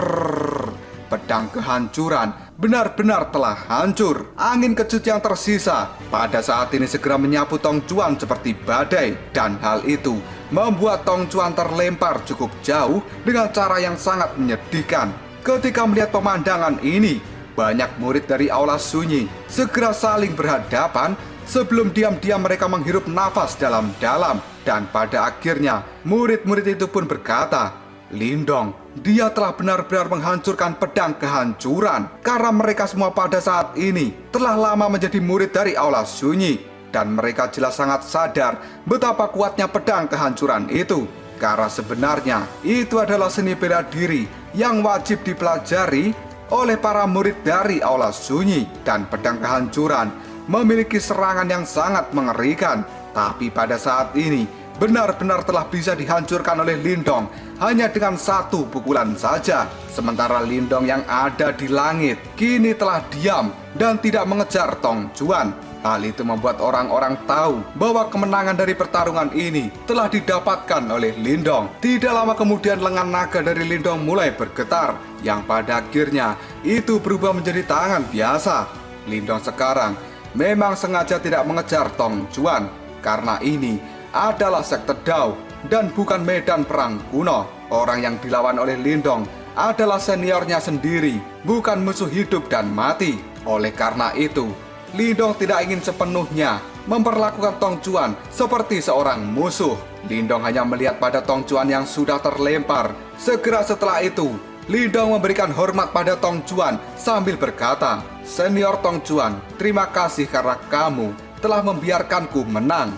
Pedang kehancuran benar-benar telah hancur. Angin kecut yang tersisa pada saat ini segera menyapu Tong Chuan seperti badai, dan hal itu membuat Tong Chuan terlempar cukup jauh dengan cara yang sangat menyedihkan. Ketika melihat pemandangan ini, banyak murid dari Aula Sunyi segera saling berhadapan sebelum diam-diam mereka menghirup nafas dalam-dalam. Dan pada akhirnya murid-murid itu pun berkata, "Lindong, dia telah benar-benar menghancurkan pedang kehancuran." Karena mereka semua pada saat ini telah lama menjadi murid dari Aula Sunyi, dan mereka jelas sangat sadar betapa kuatnya pedang kehancuran itu. Karena sebenarnya itu adalah seni bela diri yang wajib dipelajari oleh para murid dari Aula Sunyi, dan pedang kehancuran memiliki serangan yang sangat mengerikan. Tapi pada saat ini benar-benar telah bisa dihancurkan oleh Lindong hanya dengan satu pukulan saja. Sementara Lindong yang ada di langit kini telah diam dan tidak mengejar Tong Juan. Hal itu membuat orang-orang tahu bahwa kemenangan dari pertarungan ini telah didapatkan oleh Lindong. Tidak lama kemudian lengan naga dari Lindong mulai bergetar, yang pada akhirnya itu berubah menjadi tangan biasa. Lindong sekarang memang sengaja tidak mengejar Tong Juan, karena ini adalah sekte Dao dan bukan medan perang kuno. Orang yang dilawan oleh Lindong adalah seniornya sendiri, bukan musuh hidup dan mati. Oleh karena itu, Lindong tidak ingin sepenuhnya memperlakukan Tong Juan seperti seorang musuh. Lindong hanya melihat pada Tong Juan yang sudah terlempar. Segera setelah itu, Lindong memberikan hormat pada Tong Juan sambil berkata, "Senior Tong Juan, terima kasih karena kamu telah membiarkanku menang."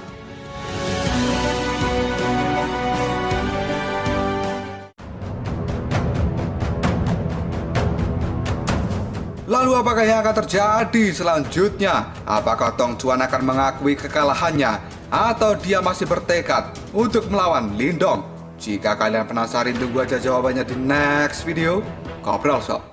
Lalu apakah yang akan terjadi selanjutnya? Apakah Tong Juan akan mengakui kekalahannya atau dia masih bertekad untuk melawan Lindong? Jika kalian penasaran, tunggu aja jawabannya di next video. Ngobrol sob.